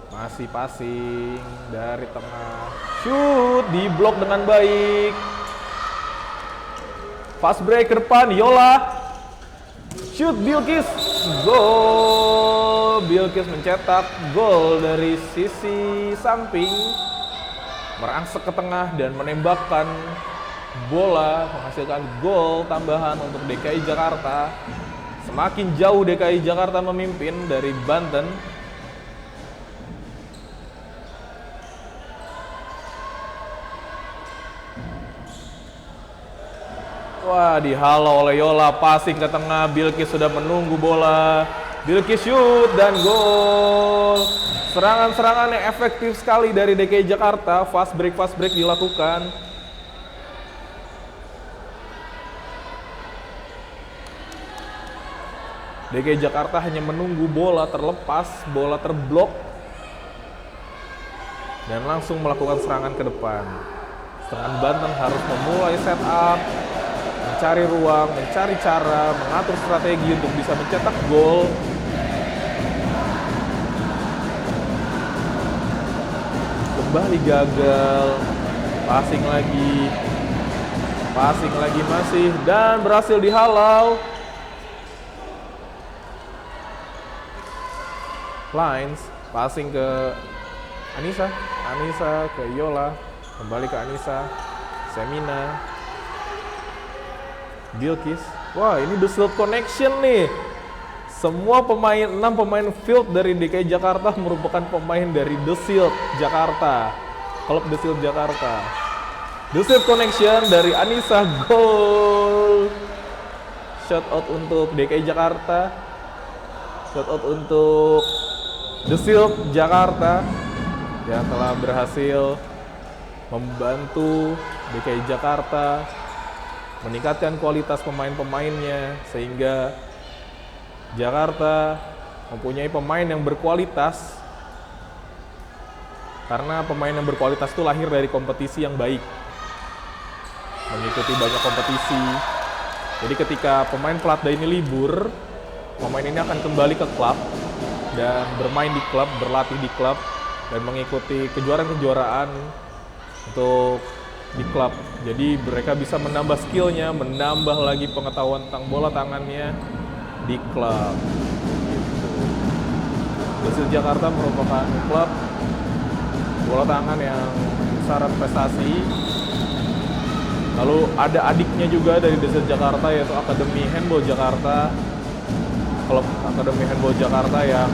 Speaker 2: Masih passing dari tengah. Shoot, diblok dengan baik. Fast break ke depan, Yola. Shoot, Bilkis. Gol. Bilkis mencetak gol dari sisi samping. Merangsek ke tengah dan menembakkan bola. Menghasilkan gol tambahan untuk DKI Jakarta. Semakin jauh DKI Jakarta memimpin dari Banten. Wah, dihalau oleh Yola, passing ke tengah, Bilkis sudah menunggu bola. Bilkis shoot dan gol. Serangan-serangan yang efektif sekali dari DKI Jakarta, fast break dilakukan. DKI Jakarta hanya menunggu bola terlepas, bola terblok, dan langsung melakukan serangan ke depan. Sedangkan Banten harus memulai setup, mencari ruang, mencari cara, mengatur strategi untuk bisa mencetak gol. Kembali gagal, passing lagi masih, dan berhasil dihalau. Lines, passing ke Anissa ke Yola, kembali ke Anissa, Semina, Bilkis. Wah, ini The Shield Connection nih. Semua pemain, 6 pemain field dari DKI Jakarta merupakan pemain dari The Shield Jakarta. Klub The Shield Jakarta. The Shield Connection dari Anissa, gol. Shout out untuk DKI Jakarta. Shout out untuk The Shield Jakarta yang telah berhasil membantu DKI Jakarta meningkatkan kualitas pemain-pemainnya sehingga Jakarta mempunyai pemain yang berkualitas, karena pemain yang berkualitas itu lahir dari kompetisi yang baik, mengikuti banyak kompetisi. Jadi ketika pemain pelatda ini libur, pemain ini akan kembali ke klub dan bermain di klub, berlatih di klub, dan mengikuti kejuaraan-kejuaraan untuk di klub. Jadi mereka bisa menambah skillnya, menambah lagi pengetahuan tentang bola tangannya di klub. The Shield Jakarta merupakan klub bola tangan yang syarat prestasi. Lalu ada adiknya juga dari The Shield Jakarta, yaitu Akademi Handball Jakarta. Klub Akademi Handball Jakarta yang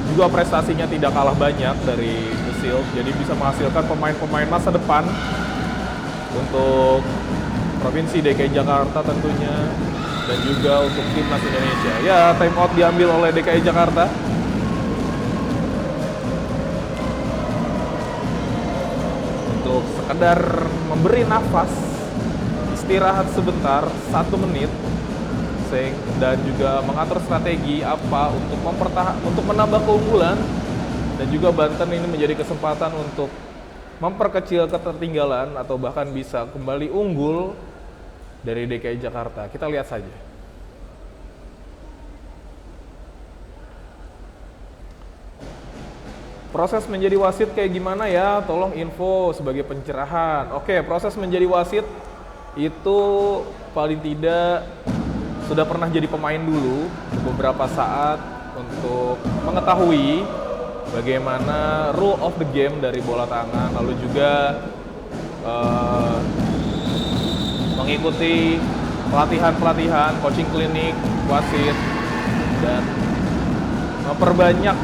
Speaker 2: juga prestasinya tidak kalah banyak dari The Shield, jadi bisa menghasilkan pemain-pemain masa depan untuk Provinsi DKI Jakarta tentunya, dan juga untuk timnas Indonesia. Ya, time out diambil oleh DKI Jakarta. Untuk sekedar memberi nafas, istirahat sebentar, 1 menit, dan juga mengatur strategi apa untuk menambah keunggulan, dan juga Banten ini menjadi kesempatan untuk memperkecil ketertinggalan atau bahkan bisa kembali unggul dari DKI Jakarta. Kita lihat saja. Proses menjadi wasit kayak gimana ya? Tolong info sebagai pencerahan. Oke, proses menjadi wasit itu paling tidak sudah pernah jadi pemain dulu beberapa saat untuk mengetahui bagaimana rule of the game dari bola tangan, lalu juga mengikuti pelatihan-pelatihan, coaching klinik, wasit, dan memperbanyak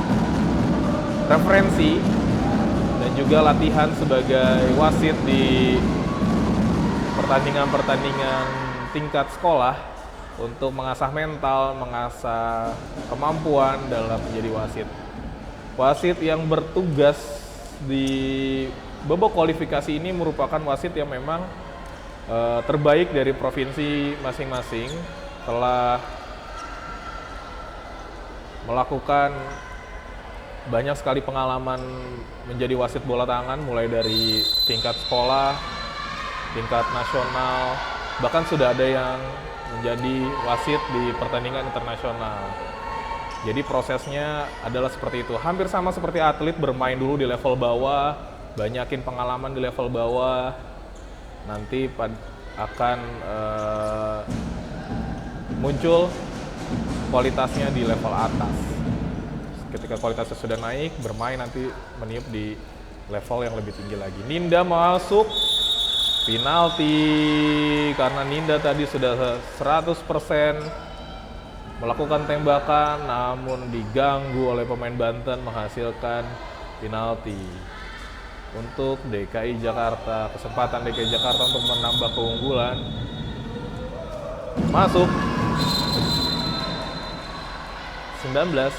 Speaker 2: referensi dan juga latihan sebagai wasit di pertandingan-pertandingan tingkat sekolah untuk mengasah mental, mengasah kemampuan dalam menjadi wasit. Wasit yang bertugas di babak kualifikasi ini merupakan wasit yang memang terbaik dari provinsi masing-masing, telah melakukan banyak sekali pengalaman menjadi wasit bola tangan, mulai dari tingkat sekolah, tingkat nasional, bahkan sudah ada yang menjadi wasit di pertandingan internasional. Jadi prosesnya adalah seperti itu, hampir sama seperti atlet, bermain dulu di level bawah, banyakin pengalaman di level bawah, nanti akan muncul kualitasnya di level atas. Ketika kualitasnya sudah naik, bermain nanti meniup di level yang lebih tinggi lagi. Ninda masuk, penalti karena Ninda tadi sudah 100% melakukan tembakan, namun diganggu oleh pemain Banten, menghasilkan penalti untuk DKI Jakarta. Kesempatan DKI Jakarta untuk menambah keunggulan. Masuk 19-2.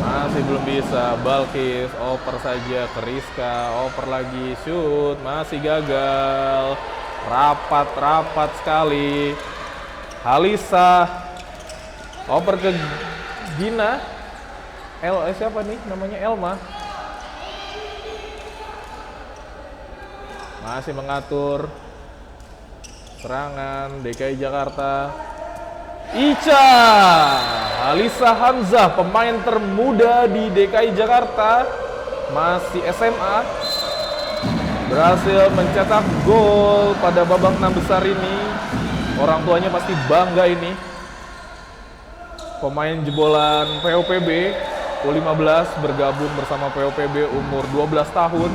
Speaker 2: Masih belum bisa. Balkis oper saja ke Rizka, oper lagi, shoot, masih gagal. Rapat sekali. Halisa oper ke Gina. Siapa nih namanya? Elma. Masih mengatur serangan DKI Jakarta. Ica Halisa Hamzah, pemain termuda di DKI Jakarta, masih SMA, berhasil mencetak gol pada babak 6 besar ini. Orang tuanya pasti bangga ini. Pemain jebolan POPB U15 bergabung bersama POPB umur 12 tahun.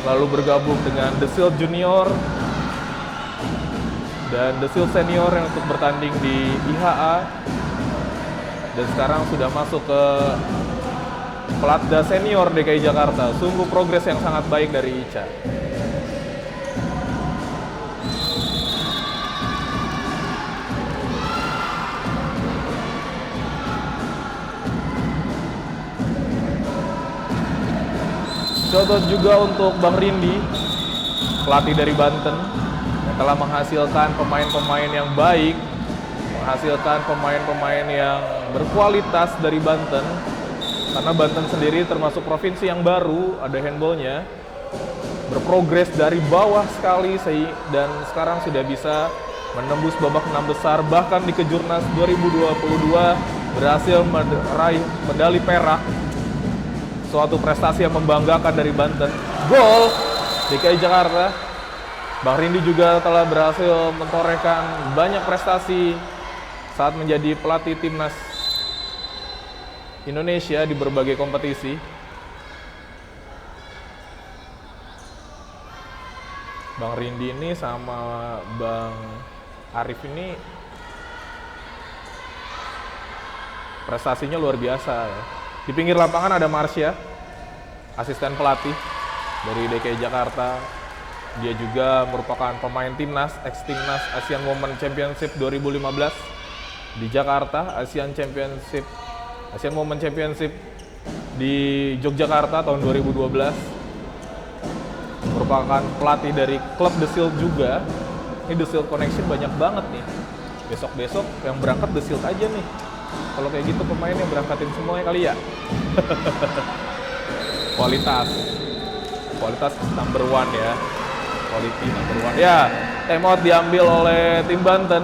Speaker 2: Lalu bergabung dengan The Shield Junior dan The Shield Senior yang untuk bertanding di IHA, dan sekarang sudah masuk ke Pelatda Senior DKI Jakarta. Sungguh progres yang sangat baik dari Ica. Contoh juga untuk Bang Rindi, pelatih dari Banten, yang telah menghasilkan pemain-pemain yang baik, menghasilkan pemain-pemain yang berkualitas dari Banten. Karena Banten sendiri termasuk provinsi yang baru, ada handballnya, berprogres dari bawah sekali, dan sekarang sudah bisa menembus babak 6 besar, bahkan di Kejurnas 2022 berhasil meraih medali perak. Suatu prestasi yang membanggakan dari Banten. Gol DKI Jakarta. Bang Rindi juga telah berhasil mentorehkan banyak prestasi saat menjadi pelatih timnas Indonesia di berbagai kompetisi. Bang Rindi ini sama Bang Arif ini prestasinya luar biasa ya. Di pinggir lapangan ada Marsha, asisten pelatih dari DKI Jakarta. Dia juga merupakan pemain timnas, ex-timnas Asian Women Championship 2015 di Jakarta, Asian Women Championship di Yogyakarta tahun 2012. Merupakan pelatih dari klub The Shield juga. Ini The Shield Connection banyak banget nih. Besok-besok yang berangkat The Shield aja nih. Kalau kayak gitu pemain yang berangkatin semuanya kali ya. Kualitas number one ya. Quality number one. Ya, timeout diambil oleh tim Banten.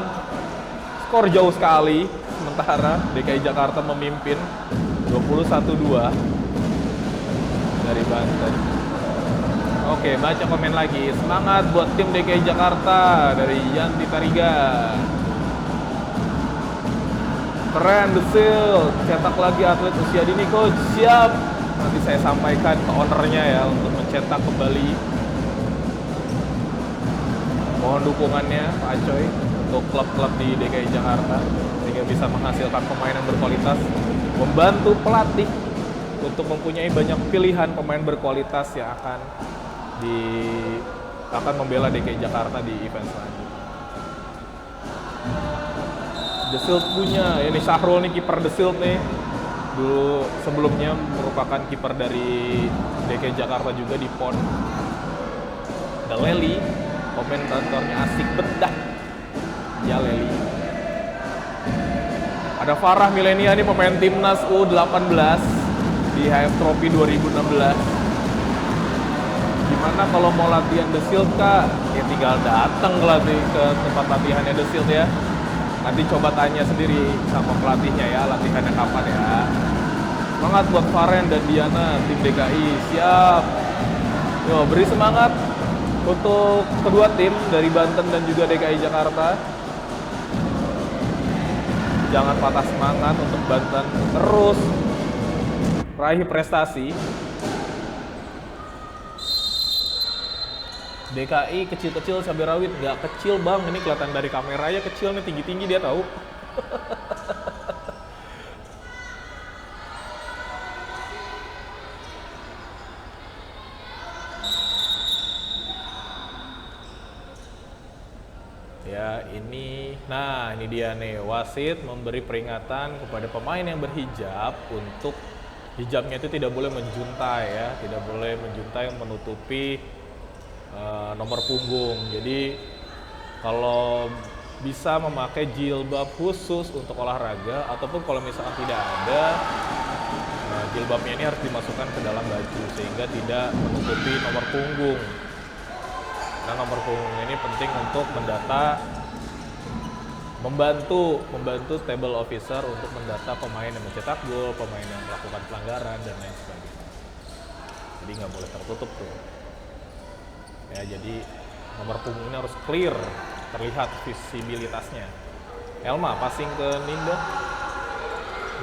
Speaker 2: Skor jauh sekali. Sementara DKI Jakarta memimpin 21-2 dari Banten. Oke, baca komen lagi. Semangat buat tim DKI Jakarta dari Yanti Tariga. Keren The Shield, cetak lagi atlet usia dini coach. Siap. Nanti saya sampaikan ke ownernya ya untuk mencetak kembali. Mohon dukungannya Pak Acoy untuk klub-klub di DKI Jakarta sehingga bisa menghasilkan pemain yang berkualitas, membantu pelatih untuk mempunyai banyak pilihan pemain berkualitas yang akan membela DKI Jakarta di event selanjutnya. The Shield punya, ini Syahrul nih kiper The Shield nih. Dulu sebelumnya merupakan kiper dari DKI Jakarta juga di PON. Ada Leli, komentatornya asik bedah. Ya Leli. Ada Farah Milenia nih pemain timnas U18 di HF Trophy 2016. Gimana kalau mau latihan The Shield Kak? Ya tinggal datang ke tempat latihannya The Shield ya. Nanti coba tanya sendiri sama pelatihnya ya, latihannya kapan ya. Semangat buat Faren dan Diana, tim DKI, siap. Yo, beri semangat untuk kedua tim dari Banten dan juga DKI Jakarta. Jangan patah semangat untuk Banten, terus raih prestasi. DKI kecil-kecil cabai rawit, nggak kecil bang, ini kelihatan dari kameranya kecil nih, tinggi-tinggi dia tahu. Ya ini, nah ini dia nih, wasit memberi peringatan kepada pemain yang berhijab untuk hijabnya itu tidak boleh menjuntai ya, tidak boleh menjuntai menutupi nomor punggung. Jadi kalau bisa memakai jilbab khusus untuk olahraga, ataupun kalau misalkan tidak ada, jilbabnya ini harus dimasukkan ke dalam baju sehingga tidak menutupi nomor punggung. Nah, nomor punggung ini penting untuk membantu table officer untuk mendata pemain yang mencetak gol, pemain yang melakukan pelanggaran dan lain sebagainya. Jadi nggak boleh tertutup tuh. Ya, jadi nomor punggungnya harus clear, terlihat visibilitasnya. Elma passing ke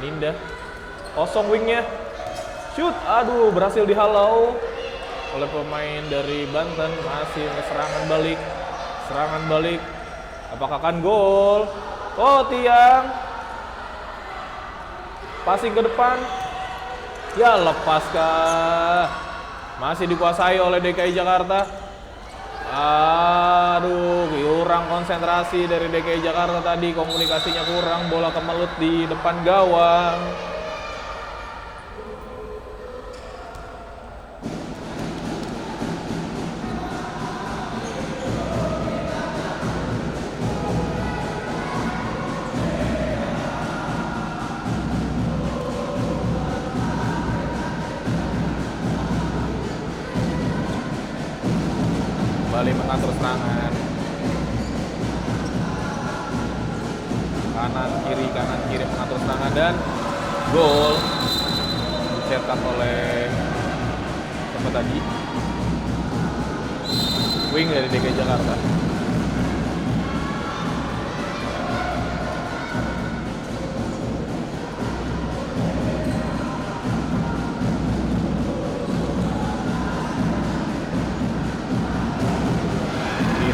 Speaker 2: Ninda. Kosong wingnya. Shoot, aduh berhasil dihalau oleh pemain dari Banten. Masih serangan balik. Apakah akan gol? Oh, tiang. Passing ke depan. Ya, lepaskah? Masih dikuasai oleh DKI Jakarta. Aduh, kurang konsentrasi dari DKI Jakarta tadi, komunikasinya kurang, bola kemelut di depan gawang. Kembali mengatur serangan. Kanan kiri mengatur serangan dan gol dicetak oleh siapa tadi? Wing dari DKI Jakarta.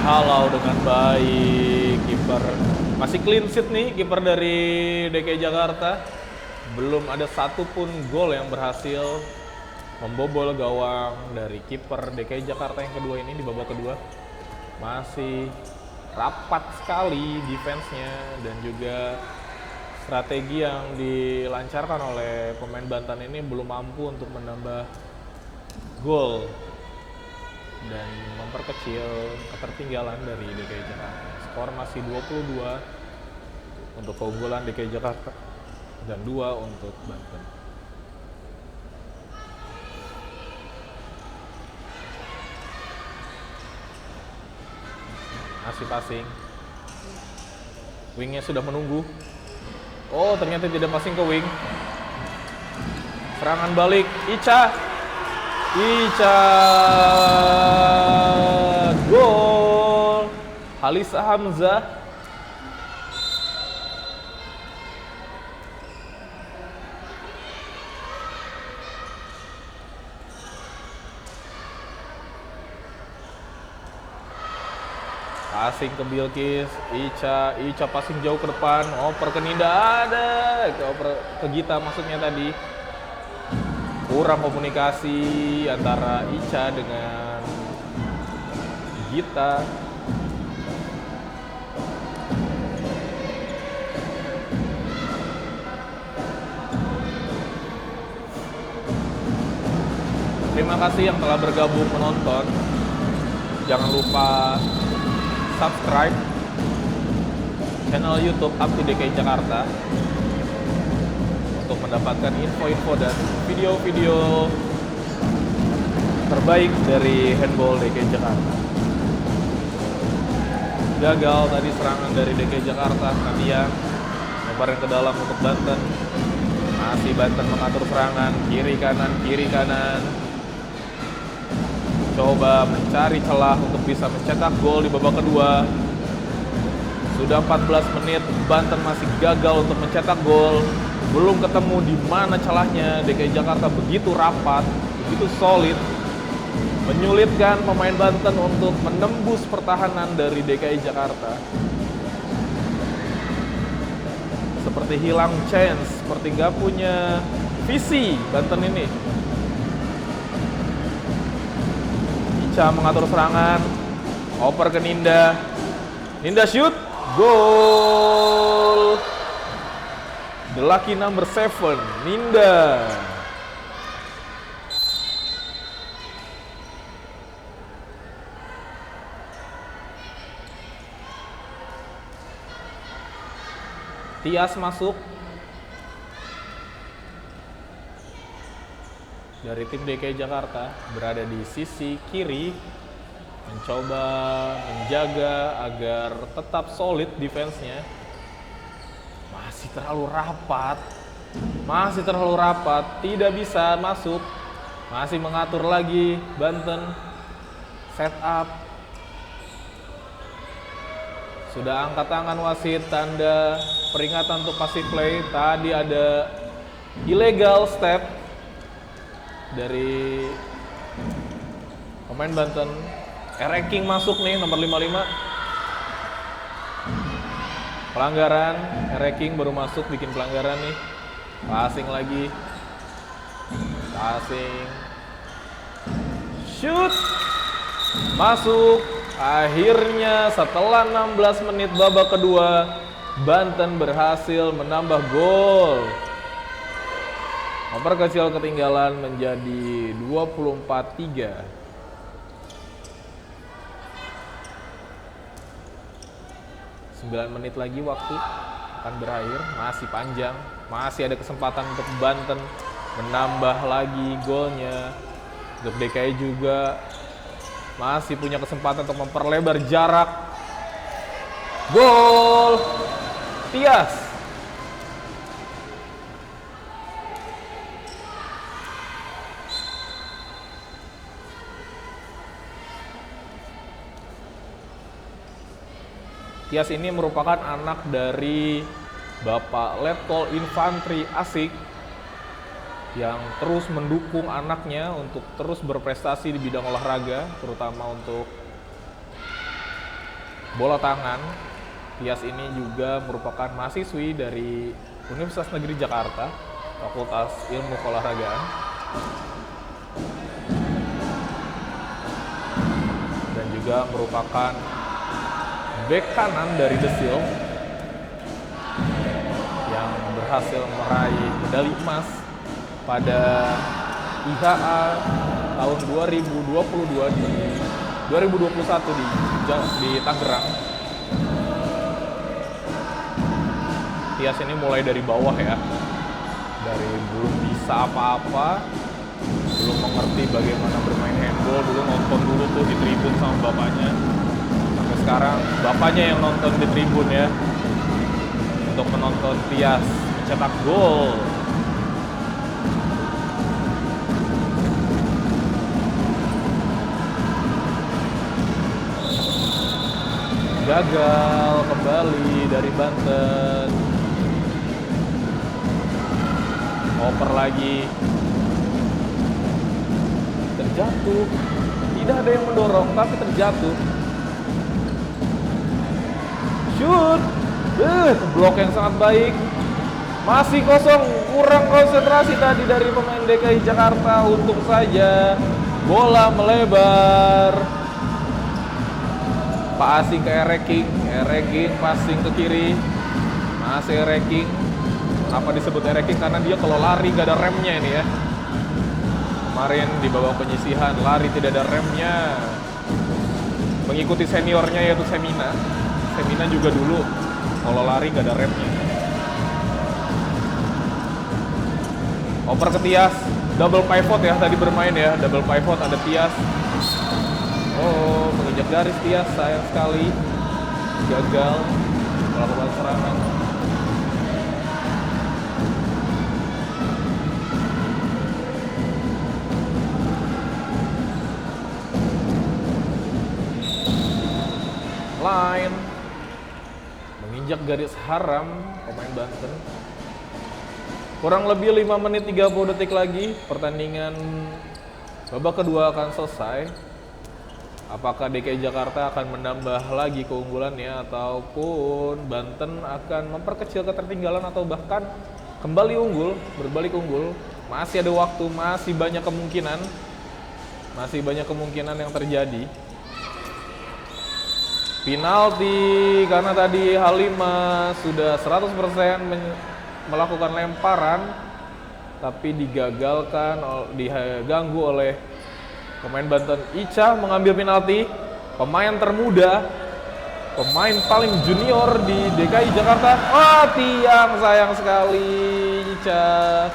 Speaker 2: Halau dengan baik, kiper masih clean sheet nih, kiper dari DKI Jakarta belum ada satupun gol yang berhasil membobol gawang dari kiper DKI Jakarta yang kedua ini di babak kedua. Masih rapat sekali defense-nya dan juga strategi yang dilancarkan oleh pemain Banten ini belum mampu untuk menambah gol dan memperkecil ketertinggalan dari DKI Jakarta. Skor masih 22 untuk keunggulan DKI Jakarta dan 2 untuk Banten. Masih passing. Wingnya sudah menunggu. Oh, ternyata tidak passing ke wing. Serangan balik, Ica, gol. Halisa Hamzah. Passing ke Bilkis, Ica passing jauh ke depan, oper ke Ninda, ada ke Gita maksudnya tadi. Kurang komunikasi antara Ica dengan Gita. Terima kasih yang telah bergabung menonton. Jangan lupa subscribe channel YouTube Up2 DKI Jakarta untuk mendapatkan info-info dan video-video terbaik dari handball DKI Jakarta. Gagal tadi serangan dari DKI Jakarta, Nadia lemparan ke dalam untuk Banten. Masih Banten mengatur serangan kiri kanan. Coba mencari celah untuk bisa mencetak gol di babak kedua. Sudah 14 menit, Banten masih gagal untuk mencetak gol. Belum ketemu di mana celahnya. DKI Jakarta begitu rapat, begitu solid, menyulitkan pemain Banten untuk menembus pertahanan dari DKI Jakarta. Seperti hilang chance, seperti gak punya visi Banten ini. Ica mengatur serangan, oper ke Ninda shoot, gol. The lucky number 7, Ninda. Tias masuk dari tim DKI Jakarta, berada di sisi kiri, mencoba menjaga agar tetap solid defense-nya. Masih terlalu rapat, tidak bisa masuk. Masih mengatur lagi Banten, set up. Sudah angkat tangan wasit, tanda peringatan untuk passive play. Tadi ada illegal step dari pemain Banten. Ranking masuk nih, nomor 55. Pelanggaran, Ranking baru masuk bikin pelanggaran nih. Passing lagi. Shoot. Masuk. Akhirnya setelah 16 menit babak kedua, Banten berhasil menambah gol. Memperkecil ketinggalan menjadi 24-3. 9 menit lagi waktu akan berakhir, masih panjang, masih ada kesempatan untuk Banten menambah lagi golnya. Untuk DKI juga masih punya kesempatan untuk memperlebar jarak. Gol Tias. Tias ini merupakan anak dari Bapak Letkol Infantri Asik yang terus mendukung anaknya untuk terus berprestasi di bidang olahraga, terutama untuk bola tangan. Tias ini juga merupakan mahasiswi dari Universitas Negeri Jakarta Fakultas Ilmu Keolahragaan. Dan juga merupakan bek kanan dari The Seal yang berhasil meraih medali emas pada IHA tahun 2021 di Tangerang. Tias ini mulai dari bawah ya, dari belum bisa apa-apa, belum mengerti bagaimana bermain handball, dulu nonton dulu tuh di tribun sama bapaknya, sampai sekarang bapaknya yang nonton di tribun ya, untuk menonton Tias mencetak gol. Gagal kembali dari Banten. Oper lagi. Terjatuh. Tidak ada yang mendorong, tapi terjatuh. Shoot. Blok yang sangat baik. Masih kosong. Kurang konsentrasi tadi dari pemain DKI Jakarta. Untung saja bola melebar. Passing ke Ereking passing ke kiri, masih Ereking. Kenapa disebut Ereking? Karena dia kalau lari gak ada remnya ini ya. Kemarin di babak penyisihan lari tidak ada remnya, mengikuti seniornya yaitu Semina juga dulu kalau lari gak ada remnya. Oper ke Tias, double pivot ya tadi bermain ya, double pivot ada Tias. Oh, menginjak garis Tias, sayang sekali. Gagal melakukan serangan. Line. Menginjak garis haram pemain Banten. Kurang lebih 5 menit 30 detik lagi. Pertandingan babak kedua akan selesai. Apakah DKI Jakarta akan menambah lagi keunggulannya ataupun Banten akan memperkecil ketertinggalan atau bahkan kembali unggul, berbalik unggul? Masih ada waktu, masih banyak kemungkinan. Masih banyak kemungkinan yang terjadi. Penalti karena tadi Halimah sudah 100% melakukan lemparan tapi diganggu oleh pemain Banten. Ica mengambil penalti, pemain termuda, pemain paling junior di DKI Jakarta. Tiang, sayang sekali Ica.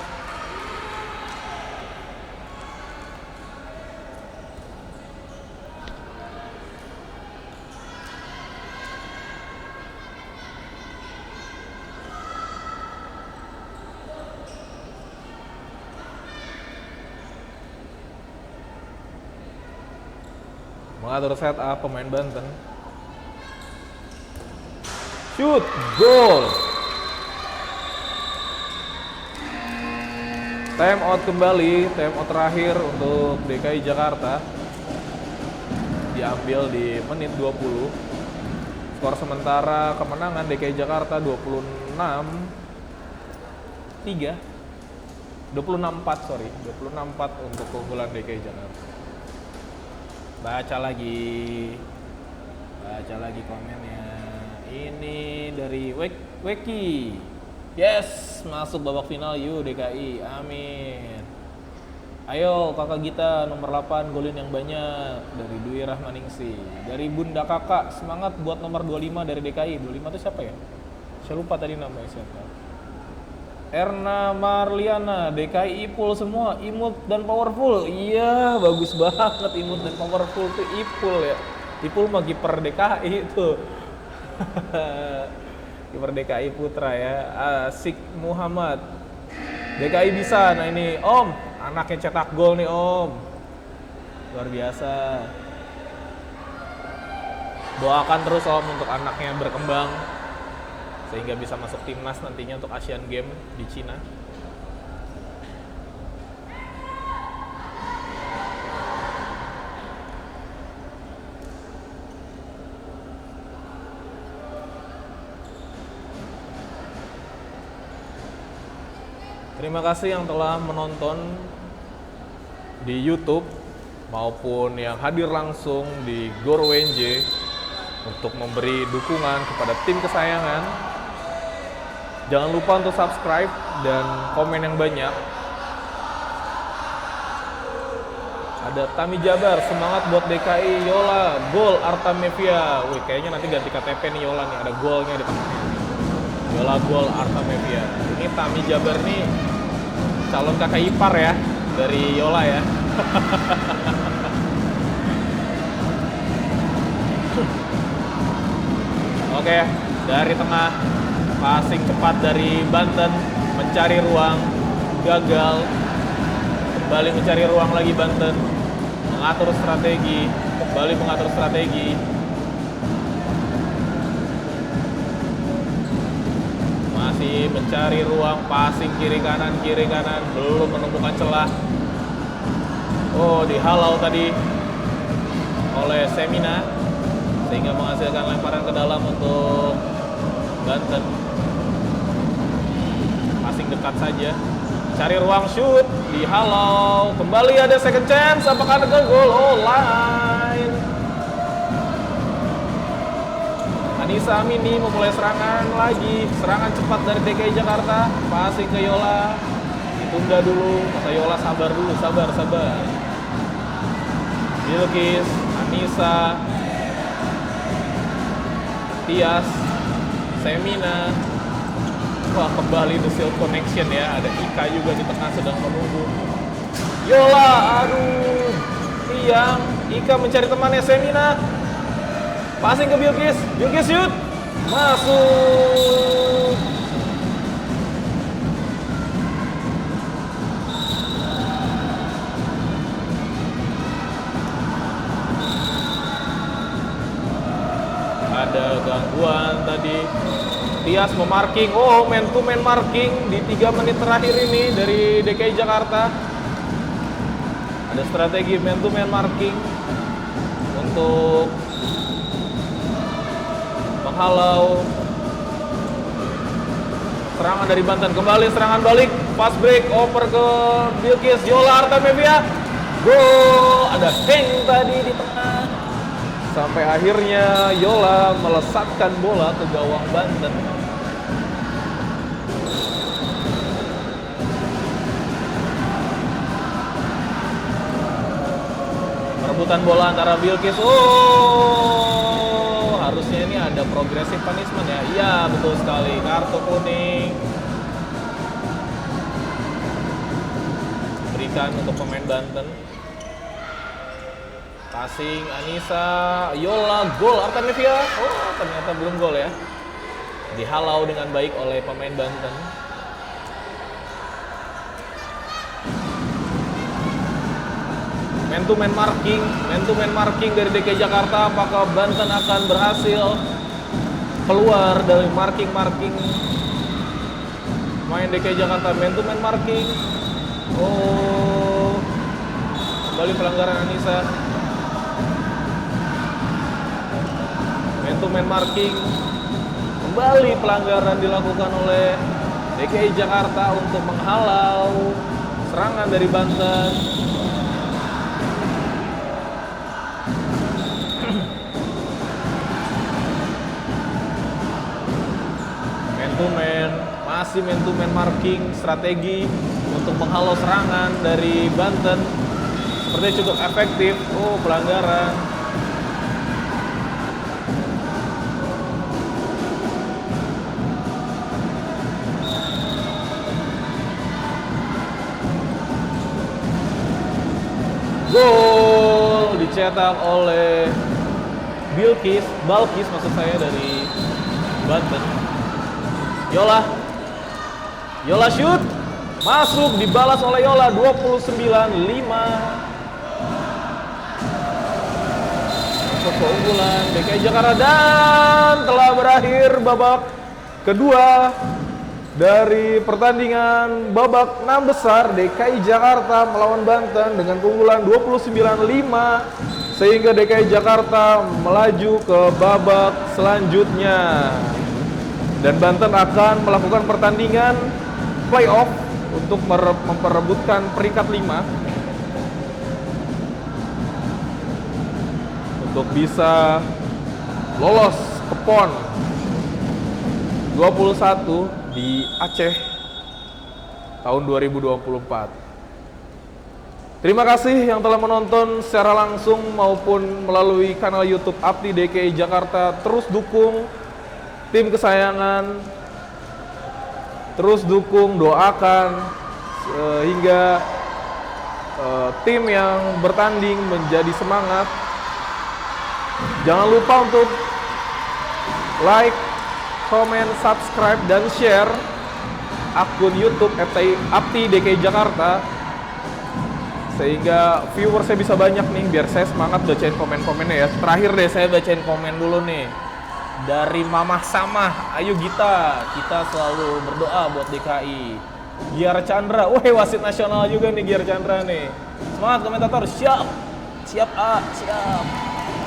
Speaker 2: Mengatur set up pemain Banten. Shoot, goal. Time out kembali, time out terakhir untuk DKI Jakarta. Diambil di menit 20. Skor sementara kemenangan DKI Jakarta 26-4 untuk keunggulan DKI Jakarta. Baca lagi komennya. Ini dari Weki. Yes, masuk babak final yuk DKI. Amin. Ayo kakak Gita nomor 8 golin yang banyak dari Dwi Rahmaningsi. Dari Bunda Kakak semangat buat nomor 25 dari DKI. 25 itu siapa ya? Saya lupa tadi namanya siapa. Erna Marliana, DKI Ipul semua, imut dan powerful. Iya, bagus banget imut dan powerful tuh Ipul ya. Ipul mah kiper DKI itu. Kiper DKI Putra ya. Asik Muhammad. DKI bisa. Nah ini Om, anaknya cetak gol nih Om. Luar biasa. Doakan terus Om untuk anaknya berkembang sehingga bisa masuk timnas nantinya untuk Asian Games di Cina. Terima kasih yang telah menonton di YouTube maupun yang hadir langsung di GOR UNJ untuk memberi dukungan kepada tim kesayangan. Jangan lupa untuk subscribe dan komen yang banyak. Ada Tami Jabar, semangat buat DKI, Yola, gol Artamevia. Wih, kayaknya nanti ganti KTP nih Yola nih, ada golnya di tengahnya. Yola gol Artamevia. Ini Tami Jabar nih calon kakak ipar ya dari Yola ya. Oke, dari tengah passing cepat dari Banten mencari ruang, gagal. Kembali mencari ruang lagi Banten, mengatur strategi, kembali mengatur strategi. Masih mencari ruang, passing kiri kanan, belum menemukan celah. Oh, dihalau tadi oleh Semina, sehingga menghasilkan lemparan ke dalam untuk Banten. Passing dekat saja. Cari ruang shoot, dihalau, kembali ada second chance, apakah ada gol? Oh, line. Anissa Amini memulai serangan lagi, serangan cepat dari DKI Jakarta, passing ke Yola, ditunda dulu, kata Yola sabar dulu, sabar. Bilkis, Anissa, Tias, Semina. Wah, kembali The Shield Connection ya. Ada Ika juga di tengah sedang menunggu. Yola, aduh. Tiang, Ika mencari temannya Semina. Passing ke Bilkis. Bilkis shoot. Masuk. Ada gangguan tadi. Tias memarking, oh man to man marking di 3 menit terakhir ini dari DKI Jakarta. Ada strategi man to man marking untuk menghalau serangan dari Banten. Kembali serangan balik, fast break, over ke Bilkis, Yola Artamevia. Gol, ada hang tadi di tengah. Sampai akhirnya Yola melesatkan bola ke gawang Banten. Perebutan bola antara Bilkis. Oh, harusnya ini ada progressive punishment ya. Iya, betul sekali. Kartu kuning. Berikan untuk pemain Banten. Passing Anissa, Yola, gol Artamevia. Oh, ternyata belum gol ya. Dihalau dengan baik oleh pemain Banten. Man to man marking dari DKI Jakarta. Apakah Banten akan berhasil keluar dari marking main DKI Jakarta? Man to man marking. Oh, kembali pelanggaran Anissa. Man to man marking, kembali pelanggaran dilakukan oleh DKI Jakarta untuk menghalau serangan dari Banten. Man to man, masih man to man marking, strategi untuk menghalau serangan dari Banten. Sepertinya cukup efektif. Oh, pelanggaran. Gol dicetak oleh Balkis maksud saya dari Banten. Yola shoot, masuk, dibalas oleh Yola 29-5. Keunggulan DKI Jakarta dan telah berakhir babak kedua dari pertandingan babak 6 besar DKI Jakarta melawan Banten dengan keunggulan 29-5 sehingga DKI Jakarta melaju ke babak selanjutnya dan Banten akan melakukan pertandingan playoff untuk memperebutkan peringkat 5 untuk bisa lolos ke PON 21 di Aceh tahun 2024. Terima kasih yang telah menonton secara langsung maupun melalui kanal YouTube Apti DKI Jakarta. Terus dukung tim kesayangan, terus dukung, doakan sehingga tim yang bertanding menjadi semangat. Jangan lupa untuk like, comment, subscribe, dan share akun YouTube Apti DKI Jakarta sehingga viewer saya bisa banyak nih, biar saya semangat bacain komen-komennya ya. Terakhir deh saya bacain komen dulu nih dari Mamah Samah. Ayo Gita, kita selalu berdoa buat DKI. Giar Chandra, wah wasit nasional juga nih Giar Chandra nih. Semangat komentator, siap siap.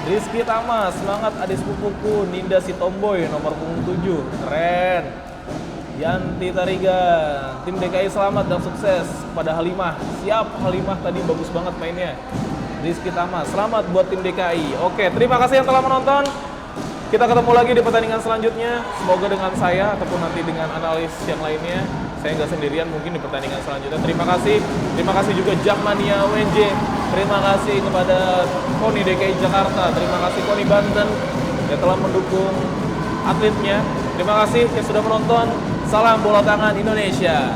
Speaker 2: Rizky Tama, semangat adik sepupuku. Ninda si Tomboy nomor punggung 7, keren. Yanti Tarigan, tim DKI selamat dan sukses pada Halimah. Siap, Halimah tadi bagus banget mainnya. Rizky Tama, selamat buat tim DKI. Oke, terima kasih yang telah menonton. Kita ketemu lagi di pertandingan selanjutnya. Semoga dengan saya ataupun nanti dengan analis yang lainnya. Saya nggak sendirian mungkin di pertandingan selanjutnya. Terima kasih juga Jakmania WNJ. Terima kasih kepada KONI DKI Jakarta. Terima kasih KONI Banten yang telah mendukung atletnya. Terima kasih yang sudah menonton. Salam bola tangan Indonesia.